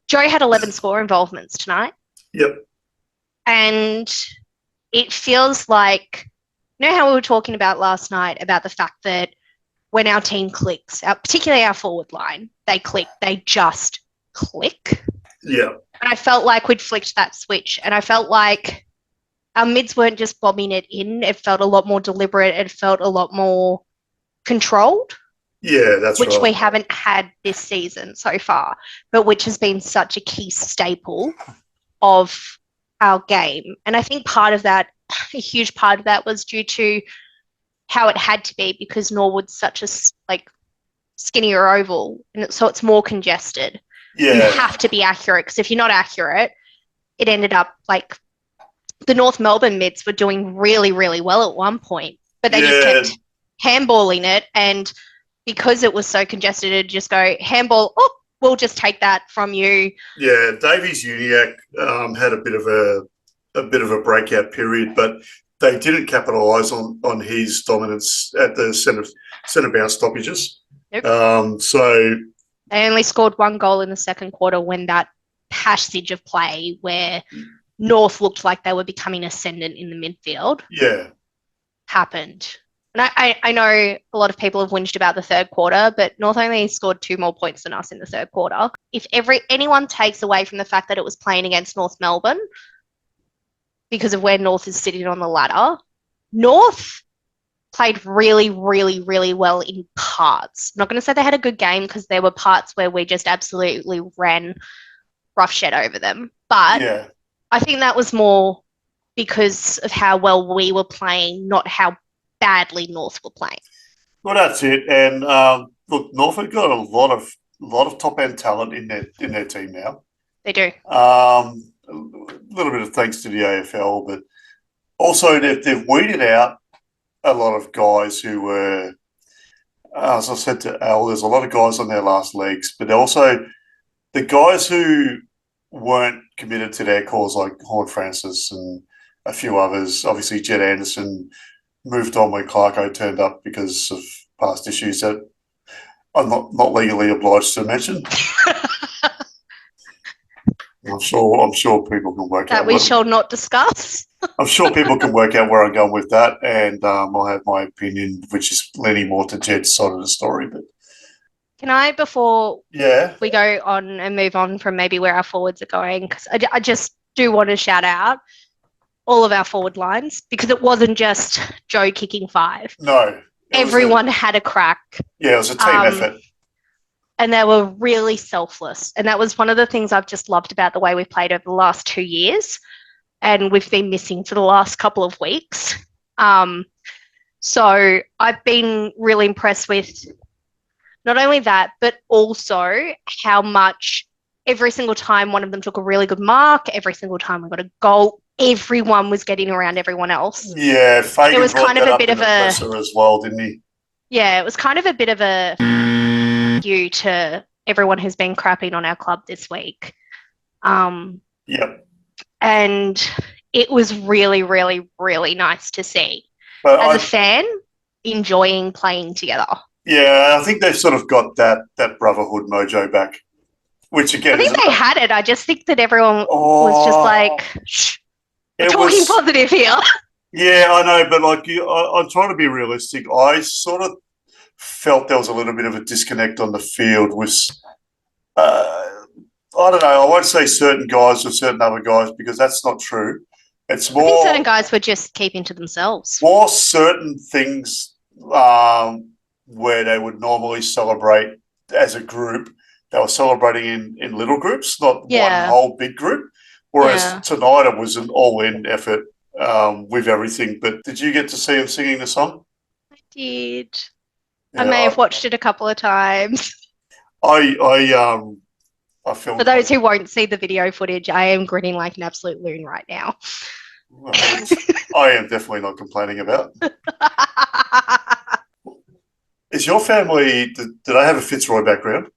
Joe had 11 score involvements tonight. Yep. And it feels like, how we were talking about last night about the fact that when our team clicks, particularly our forward line, they just click. Yeah. And I felt like we'd flicked that switch, and I felt like our mids weren't just bombing it in. It felt a lot more deliberate. It felt a lot more controlled. Yeah, that's which right. we haven't had this season so far, but which has been such a key staple of our game. And I think a huge part of that was due to how it had to be, because Norwood's such a skinnier oval, and so it's more congested. Yeah. You have to be accurate, because if you're not accurate, it ended up like the North Melbourne mids were doing really, really well at one point, but they just kept handballing it, and because it was so congested, it'd just go handball, we'll just take that from you. Yeah, Davies Uniac had a bit of a breakout period, but they didn't capitalise on his dominance at the centre bounce stoppages. Nope. So they only scored 1 goal in the second quarter when that passage of play where North looked like they were becoming ascendant in the midfield happened. And I know a lot of people have whinged about the third quarter, but North only scored 2 more points than us in the third quarter. If anyone takes away from the fact that it was playing against North Melbourne because of where North is sitting on the ladder, North played really, really, really well in parts. I'm not going to say they had a good game, because there were parts where we just absolutely ran roughshed over them. But I think that was more because of how well we were playing, not how badly North were playing. Well, that's it. And look, Norfolk got a lot of lot of top end talent in their team now. They do. A little bit of thanks to the AFL, but also they've weeded out a lot of guys who were, as I said to Al, there's a lot of guys on their last legs, but also the guys who weren't committed to their cause, like Horn Francis and a few others. Obviously, Jed Anderson moved on when Clarko turned up because of past issues that I'm not legally obliged to mention. I'm sure people can work out That we shall not discuss. I'm sure people can work out where I'm going with that, and I'll have my opinion, which is leaning more to Jed's side of the story. But Can I, before yeah, we go on and move on from maybe where our forwards are going, because I just do want to shout out all of our forward lines, because it wasn't just Joe kicking 5. no, Everyone had a crack. Yeah, it was a team effort. And they were really selfless. And that was one of the things I've just loved about the way we've played over the last 2 years. And we've been missing for the last couple of weeks. So I've been really impressed with not only that, but also how much every single time one of them took a really good mark, every single time we got a goal, everyone was getting around everyone else. Yeah, Fagan it was kind of a bit of a as well, didn't he? Yeah, it was kind of a bit of a you to everyone who's been crapping on our club this week. Yep. And it was really, really, really nice to see. But as a fan, enjoying playing together. Yeah, I think they've sort of got that brotherhood mojo back, which again, I think they had it. I just think that everyone was just like, shh, we're talking positive here. Yeah, I know, but like I'm trying to be realistic. I sort of felt there was a little bit of a disconnect on the field with, I don't know, I won't say certain guys or certain other guys because that's not true. It's more, I think certain guys were just keeping to themselves. More certain things where they would normally celebrate as a group, they were celebrating in little groups, not one whole big group. Whereas tonight it was an all-in effort with everything. But did you get to see him singing the song? I did. Yeah, I may have watched it a couple of times. I filmed. For those who won't see the video footage, I am grinning like an absolute loon right now. Well, I am definitely not complaining about. Is your family? Did they have a Fitzroy background?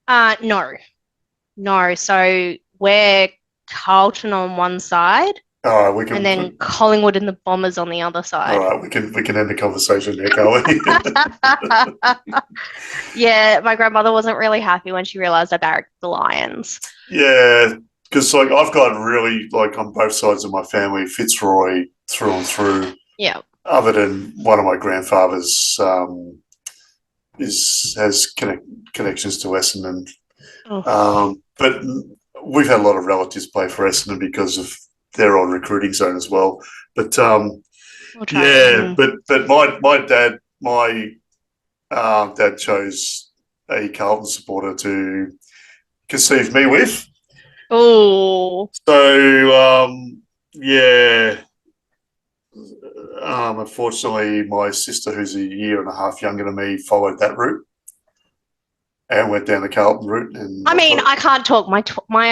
No. So we're Carlton on one side. All right, we can, and then Collingwood and the Bombers on the other side. All right, we can end the conversation there, can't we? Yeah, my grandmother wasn't really happy when she realised I barracked the Lions. Yeah, because like I've got really like on both sides of my family Fitzroy through and through. Yeah. Other than one of my grandfathers has connections to Essendon, but we've had a lot of relatives play for Essendon because of their own recruiting zone as well. But but my dad chose a Carlton supporter to conceive me with. Oh. So unfortunately, my sister, who's a year and a half younger than me, followed that route and went down the Carlton route. And I mean, I can't talk. My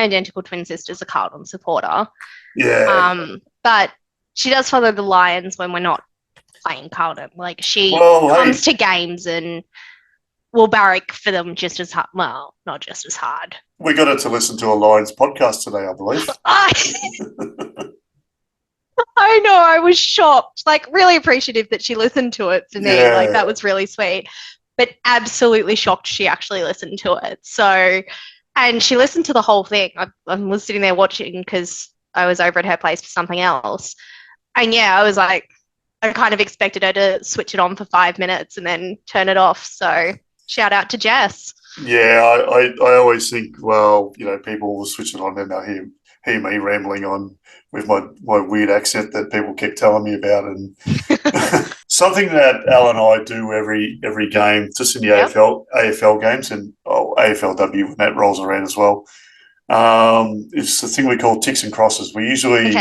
identical twin sister's a Carlton supporter. Yeah. But she does follow the Lions when we're not playing Carlton. Like she comes to games and will barrack for them just as hard. Well, not just as hard. We got her to listen to a Lions podcast today, I believe. I know, I was shocked. Like really appreciative that she listened to it for me. Yeah. Like that was really sweet. But absolutely shocked she actually listened to it. So, and she listened to the whole thing. I was sitting there watching because I was over at her place for something else. And yeah, I was like, I kind of expected her to switch it on for 5 minutes and then turn it off. So shout out to Jess. Yeah, I always think, well, you know, people will switch it on and they'll hear me rambling on with my weird accent that people keep telling me about. And something that Al and I do every game, just in the AFL games and AFLW when that rolls around as well, is the thing we call ticks and crosses. We usually,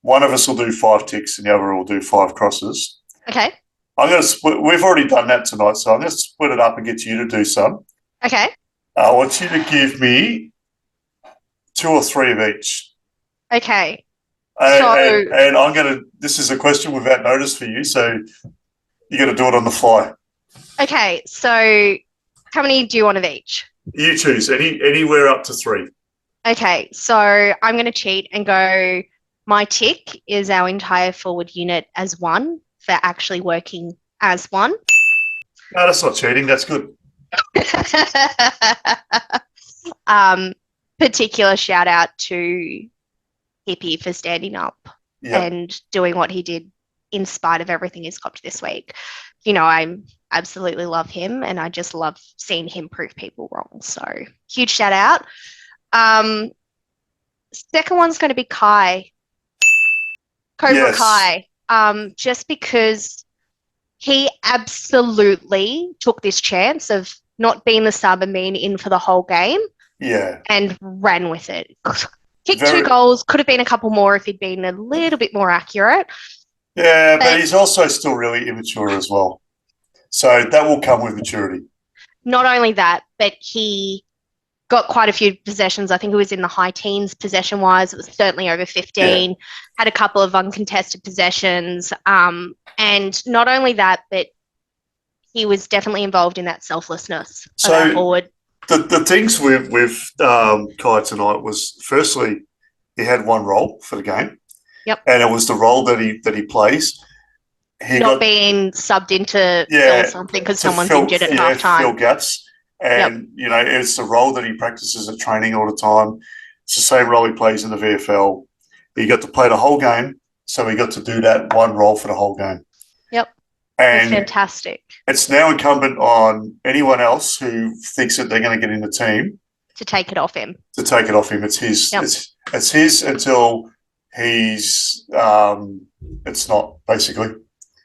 one of us will do 5 ticks and the other will do 5 crosses. Okay. I'm going to split. We've already done that tonight, so I'm going to split it up and get you to do some. Okay. I want you to give me 2 or 3 of each. Okay. And I'm going to, this is a question without notice for you, so you got to do it on the fly. Okay. So how many do you want of each? You choose anywhere up to 3. Okay. So I'm going to cheat and go. My tick is our entire forward unit as one for actually working as one. No, that's not cheating. That's good. Particular shout out to Hippie for standing up and doing what he did in spite of everything he's copped this week. You know, I absolutely love him and I just love seeing him prove people wrong. So huge shout out. Second one's going to be Cobra Kai. Just because he absolutely took this chance of not being the sub and being in for the whole game. Yeah. And ran with it. Kicked 2 goals, could have been a couple more if he'd been a little bit more accurate. Yeah, but he's also still really immature as well. So that will come with maturity. Not only that, but he got quite a few possessions. I think it was in the high teens possession-wise. It was certainly over 15. Yeah. Had a couple of uncontested possessions. And not only that, but he was definitely involved in that selflessness of our forward. The things with Kai tonight was, firstly, he had one role for the game. Yep. And it was the role that he plays. Not being subbed into fill something because someone's injured at halftime. Fill gaps. And, you know, it's the role that he practices at training all the time. It's the same role he plays in the VFL. He got to play the whole game, so he got to do that one role for the whole game. Yep. And fantastic. It's now incumbent on anyone else who thinks that they're going to get in the team to take it off him. It's his. Yep. It's his until he's. It's not, basically.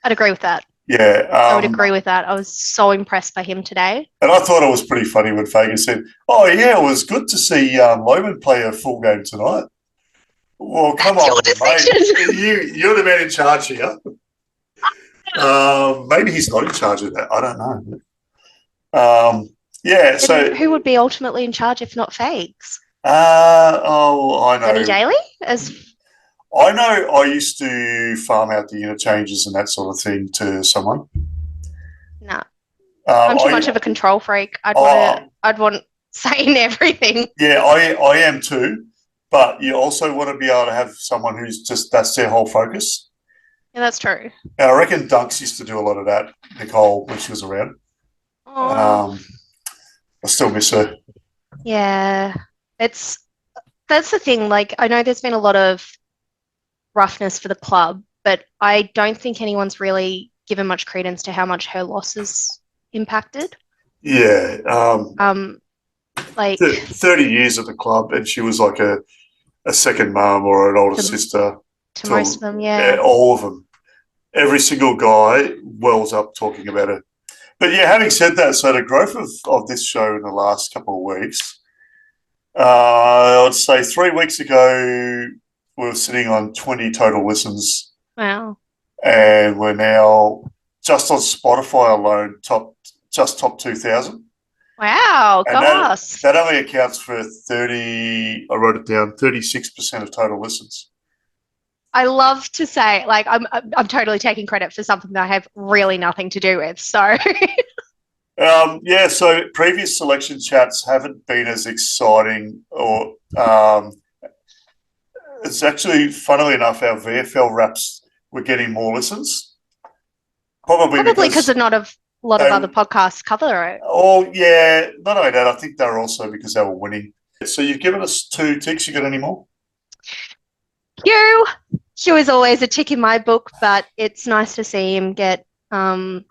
I'd agree with that. Yeah, I would agree with that. I was so impressed by him today. And I thought it was pretty funny when Fagan said, "Oh yeah, it was good to see Loman play a full game tonight." Well, come on, mate. You're the man in charge here. Maybe he's not in charge of that. I don't know. Yeah. So who would be ultimately in charge if not Fags? I know. Danny Daly? I know. I used to farm out the interchanges and that sort of thing to someone. No, I'm too much of a control freak. I'd want saying everything. Yeah, I am too. But you also want to be able to have someone who's just that's their whole focus. Yeah, that's true. And I reckon Dunks used to do a lot of that, Nicole, when she was around. I still miss her. Yeah, that's the thing. Like, I know there's been a lot of roughness for the club, but I don't think anyone's really given much credence to how much her losses impacted. Yeah. Like 30 years at the club, and she was like a second mum or an older sister. To most of them, yeah. All of them. Every single guy wells up talking about it. But yeah, having said that, so the growth of this show in the last couple of weeks, I would say 3 weeks ago, we were sitting on 20 total listens. Wow. And we're now just on Spotify alone, top 2,000. Wow, gosh. That only accounts for 36% of total listens. I love to say, like, I'm totally taking credit for something that I have really nothing to do with. So, so previous selection chats haven't been as exciting, or it's actually, funnily enough, our VFL raps were getting more listens. Probably because not a lot of other podcasts cover it. Oh yeah, not only that, I think they're also because they were winning. So you've given us 2 ticks. You got any more? Hugh is always a tick in my book, but it's nice to see him get the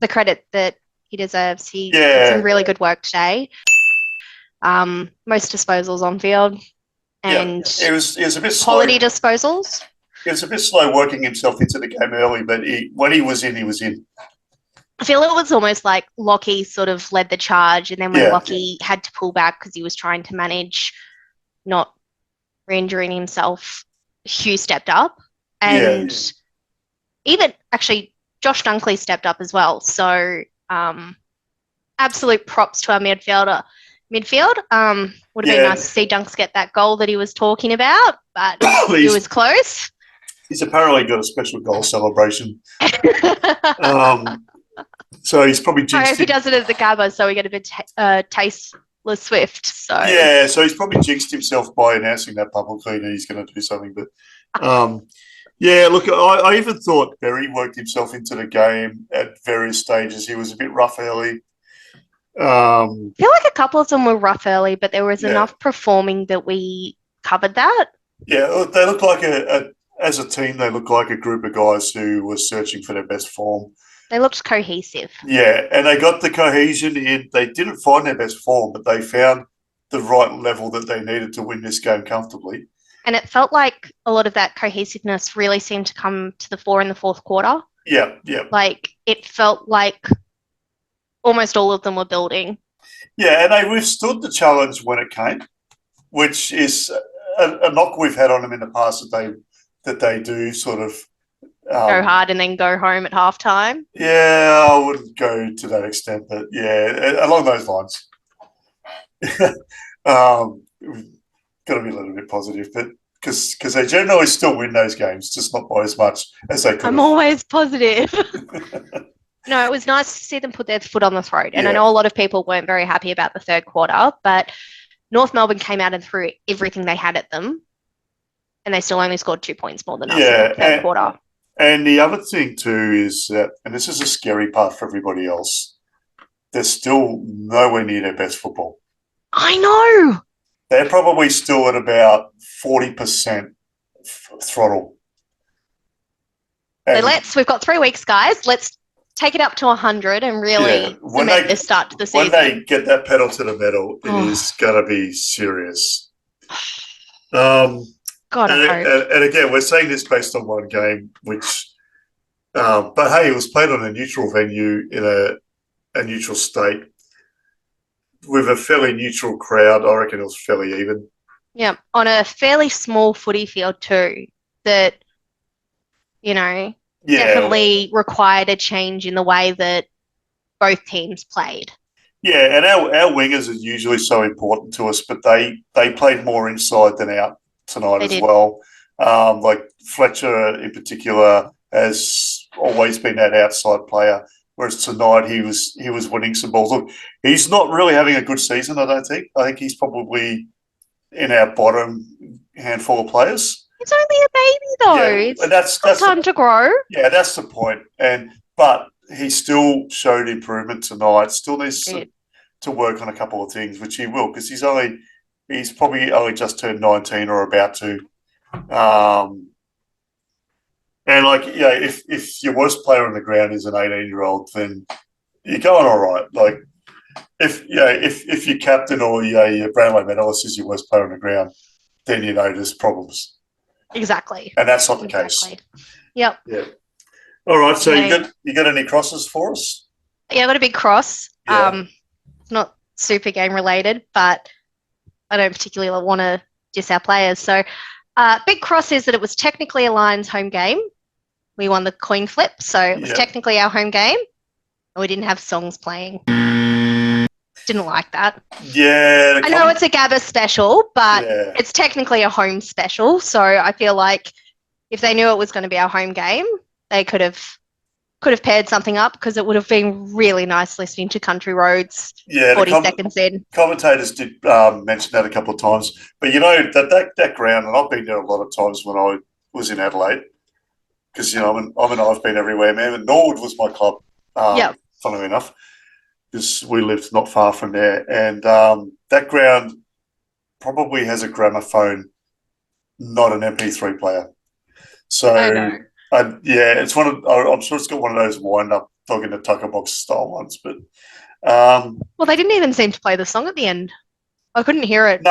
credit that he deserves. He did some really good work today. Most disposals on field, and it was a bit quality slow. disposals. It was a bit slow working himself into the game early, but when he was in, he was in. I feel it was almost like Lockie sort of led the charge, and then when Lockie had to pull back because he was trying to manage not re-injuring himself, Hugh stepped up, and even actually Josh Dunkley stepped up as well. So absolute props to our midfield. Would have been nice to see Dunks get that goal that he was talking about, but he was close. He's apparently got a special goal celebration. So he's probably jinxed I hope he does it at the Gabba, so we get a bit tasteless Swift. So yeah, so he's probably jinxed himself by announcing that publicly that he's going to do something. But yeah, look, I even thought Berry worked himself into the game at various stages. He was a bit rough early. I feel like a couple of them were rough early, but there was enough performing that we covered that. Yeah, they look like as a team, they look like a group of guys who were searching for their best form. They looked cohesive. Yeah, and they got the cohesion in. They didn't find their best form, but they found the right level that they needed to win this game comfortably. And it felt like a lot of that cohesiveness really seemed to come to the fore in the fourth quarter. Yeah. Like, it felt like almost all of them were building. Yeah, and they withstood the challenge when it came, which is a knock we've had on them in the past that they do sort of go hard and then go home at halftime. Yeah, I wouldn't go to that extent, but yeah, along those lines. We've got to be a little bit positive, but because they generally still win those games, just not by as much as they could. I'm always positive. No, it was nice to see them put their foot on the throat. And I know a lot of people weren't very happy about the third quarter, but North Melbourne came out and threw everything they had at them, and they still only scored 2 points more than us in the third quarter. And the other thing too is that, and this is a scary part for everybody else, they're still nowhere near their best football. I know. They're probably still at about 40% throttle. So we've got 3 weeks, guys. Let's take it up to 100 and really cement this start to the season. When they get that pedal to the metal, it is going to be serious. God, and again, we're saying this based on one game, which, but hey, it was played on a neutral venue in a neutral state with a fairly neutral crowd. I reckon it was fairly even. Yeah, on a fairly small footy field too. That, definitely required a change in the way that both teams played. Yeah, and our wingers are usually so important to us, but they played more inside than out tonight as well. Like Fletcher in particular has always been that outside player, whereas tonight he was winning some balls. Look, he's not really having a good season, I don't think. I think he's probably in our bottom handful of players. He's only a baby though. Yeah, it's that's time to grow. Yeah, that's the point. But he still showed improvement tonight. Still needs to work on a couple of things, which he will, because he's probably only just turned 19 or about to. And if your worst player on the ground is an 18-year-old, then you're going all right. Like if your captain or your Brownlow medalist is your worst player on the ground, then there's problems. Exactly. And that's not the case. Yep. Yeah. All right. So you got any crosses for us? Yeah, I got a big cross. Yeah. Not super game related, but I don't particularly want to diss our players. So big cross is that it was technically a Lions home game. We won the coin flip, so it was technically our home game, and we didn't have songs playing. Didn't like that. Yeah. I know it's a Gabba special, but it's technically a home special, so I feel like if they knew it was going to be our home game, they could have paired something up, because it would have been really nice listening to Country Roads 40 seconds in. Commentators did mention that a couple of times. But that ground, and I've been there a lot of times when I was in Adelaide, because I've been everywhere, man. And Norwood was my club, funnily enough, because we lived not far from there. And that ground probably has a gramophone, not an MP3 player. So it's one of. I'm sure it's got one of those wind-up dog in the tucker box style ones. But well, they didn't even seem to play the song at the end. I couldn't hear it.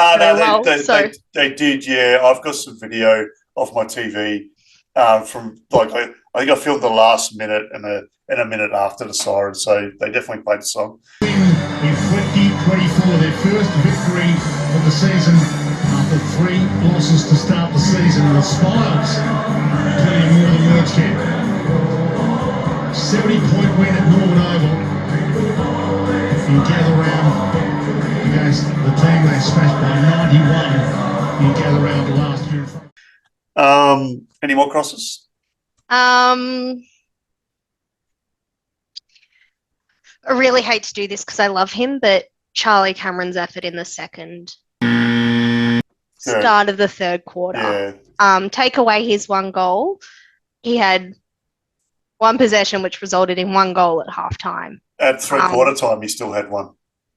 They did. Yeah, I've got some video off my TV from I think I filmed the last minute and a minute after the siren. So they definitely played the song. In 2024, their first victory of the season after 3 losses to start the season. The Spiles tell you more than words can. 70-point win at Norwood Oval. You gather round against the team they smashed by 91. You gather round the last year in front. Any more crosses? I really hate to do this because I love him, but Charlie Cameron's effort in the second start of the third quarter. Yeah. Take away his one goal. He had one possession which resulted in one goal at halftime. At three-quarter time, he still had one.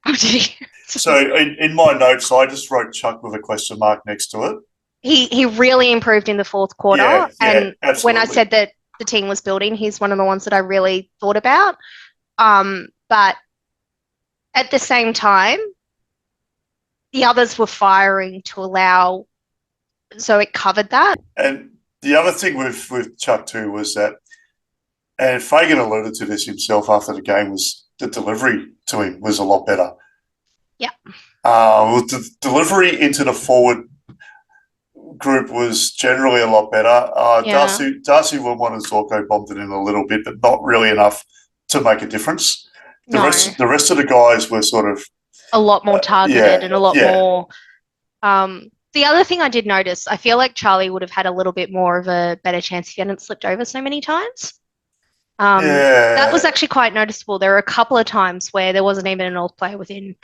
Oh, did he? So in my notes, I just wrote Chuck with a question mark next to it. He really improved in the fourth quarter. Yeah, and absolutely. when I said that the team was building, he's one of the ones that I really thought about. But at the same time, the others were firing to allow, so it covered that. And the other thing with Chuck too was that, and Fagan alluded to this himself after the game, was the delivery to him was a lot better. Yeah. The delivery into the forward group was generally a lot better. Darcy Wilmot and Zorko bombed it in a little bit, but not really enough to make a difference. The rest of the guys were sort of a lot more targeted and a lot more. The other thing I did notice, I feel like Charlie would have had a little bit more of a better chance if he hadn't slipped over so many times. That was actually quite noticeable. There were a couple of times where there wasn't even an North player within,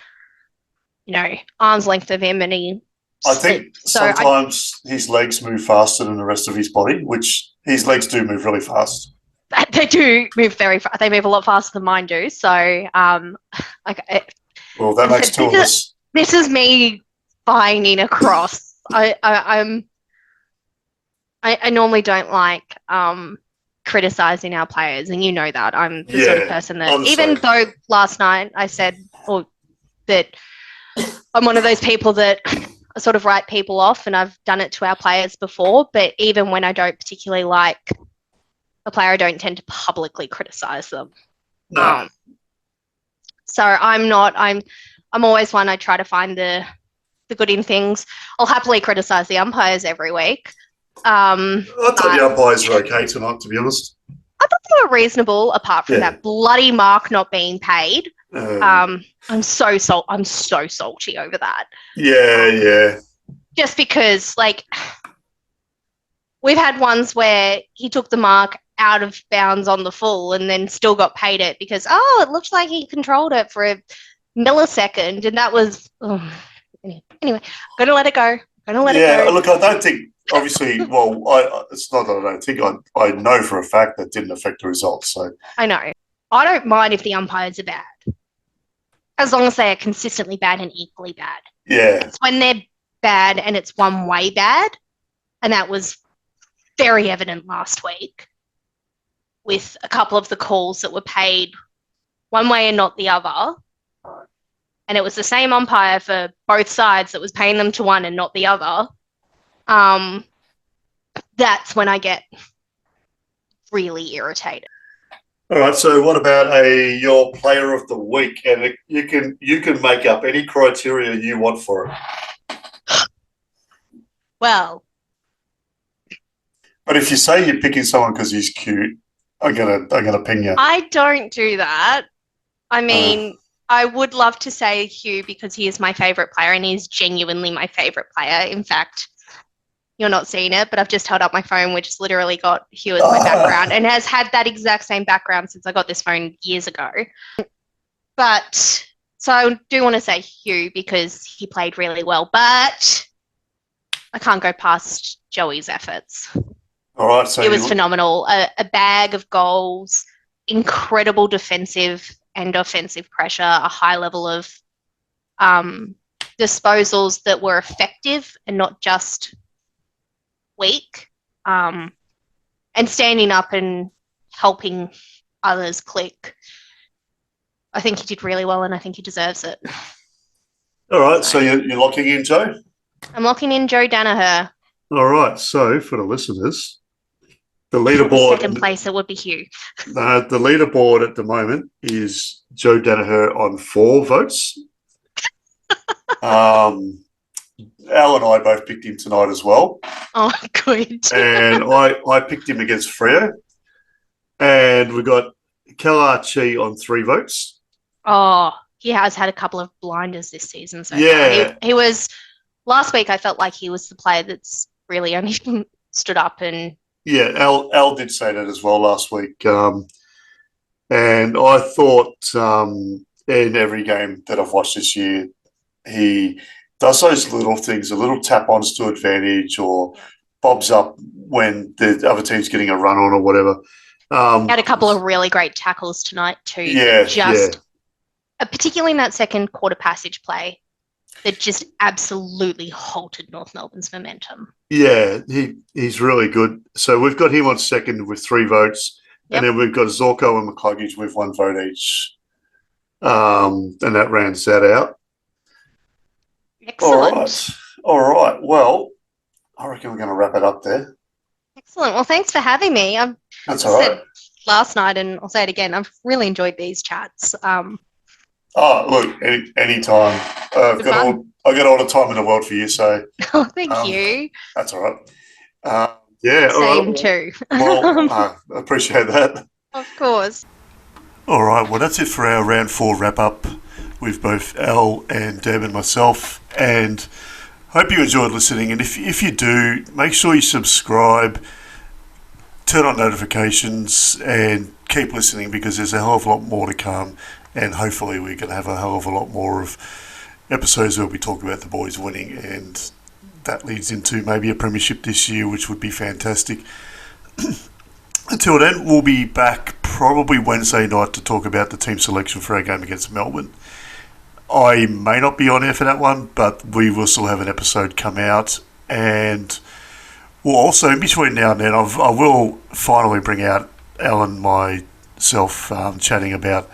arm's length of him, and he. I think sometimes his legs move faster than the rest of his body, which his legs do move really fast. They do move very fast. They move a lot faster than mine do. So, well, that makes two of us. This is me finding across. I normally don't like criticizing our players, and you know that I'm the sort of person that, even though last night I said that I'm one of those people that I sort of write people off, and I've done it to our players before. But even when I don't particularly like a player, I don't tend to publicly criticize them. No. So I'm always one, I try to find the good in things. I'll happily criticize the umpires every week. I thought the umpires were okay tonight, to be honest. I thought they were reasonable, apart from that bloody mark not being paid. I'm so salty over that. Yeah. Just because, we've had ones where he took the mark out of bounds on the full and then still got paid it because, it looks like he controlled it for a millisecond, and that was... Anyway, I'm going to let it go. Yeah, look, I don't think, obviously, it's not that I don't think, I know for a fact that didn't affect the results. So I know. I don't mind if the umpires are bad, as long as they are consistently bad and equally bad. Yeah. It's when they're bad and it's one way bad, and that was very evident last week with a couple of the calls that were paid one way and not the other. And it was the same umpire for both sides that was paying them to one and not the other. That's when I get really irritated. All right. So, what about your player of the week? And you can make up any criteria you want for it. Well, but if you say you're picking someone because he's cute, I'm gonna ping you. I don't do that. I mean. I would love to say Hugh because he is my favourite player and he's genuinely my favourite player. In fact, you're not seeing it, but I've just held up my phone, which has literally got Hugh as my background and has had that exact same background since I got this phone years ago. But so I do want to say Hugh because he played really well, but I can't go past Joey's efforts. All right. So it was phenomenal. A bag of goals, incredible defensive and offensive pressure, a high level of disposals that were effective and not just weak, and standing up and helping others click. I think he did really well, and I think he deserves it. All right, so you're locking in Joe? I'm locking in Joe Danaher. All right, so for the listeners, the leaderboard... Second place, it would be Hugh. The leaderboard at the moment is Joe Danaher on 4 votes. Al and I both picked him tonight as well. Oh, good. And I picked him against Freo. And we got Kalarchi on 3 votes. Oh, he has had a couple of blinders this season so Yeah. far. He was last week. I felt like he was the player that's really only stood up and Yeah, Al did say that as well last week. And I thought in every game that I've watched this year, he does those little things, the little tap-ons to advantage or bobs up when the other team's getting a run on or whatever. he had a couple of really great tackles tonight too. Yeah, Particularly in that second quarter passage play that just absolutely halted North Melbourne's momentum. Yeah, he's really good. So we've got him on second with 3 votes. Yep. And then we've got Zorko and McCluggage with 1 vote each. And that rounds that out. Excellent. All right. Well, I reckon we're going to wrap it up there. Excellent. Well, thanks for having me. That's all right. Said last night, and I'll say it again, I've really enjoyed these chats. Look, anytime. I've got all the time in the world for you, so. Oh, thank you. That's all right. Yeah. Same too. Well, I appreciate that. Of course. All right. Well, that's it for our round 4 wrap up with both Al and Deb and myself. And hope you enjoyed listening. And if you do, make sure you subscribe, turn on notifications, and keep listening because there's a hell of a lot more to come. And hopefully we can have a hell of a lot more of episodes where we talk about the boys winning, and that leads into maybe a premiership this year, which would be fantastic. Until then, we'll be back probably Wednesday night to talk about the team selection for our game against Melbourne. I may not be on air for that one, but we will still have an episode come out. And we'll also, in between now and then, I will finally bring out Alan myself chatting about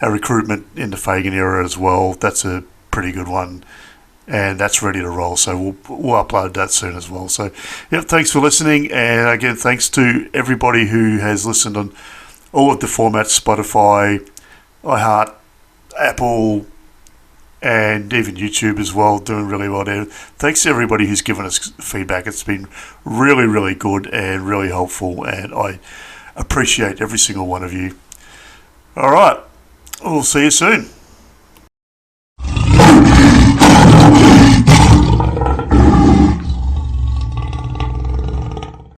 our recruitment in the Fagan era as well. That's a pretty good one, and that's ready to roll. So we'll upload that soon as well. So, yep, thanks for listening, and again, thanks to everybody who has listened on all of the formats: Spotify, iHeart, Apple, and even YouTube as well. Doing really well there. Thanks to everybody who's given us feedback. It's been really, really good and really helpful, and I appreciate every single one of you. All right. We'll see you soon.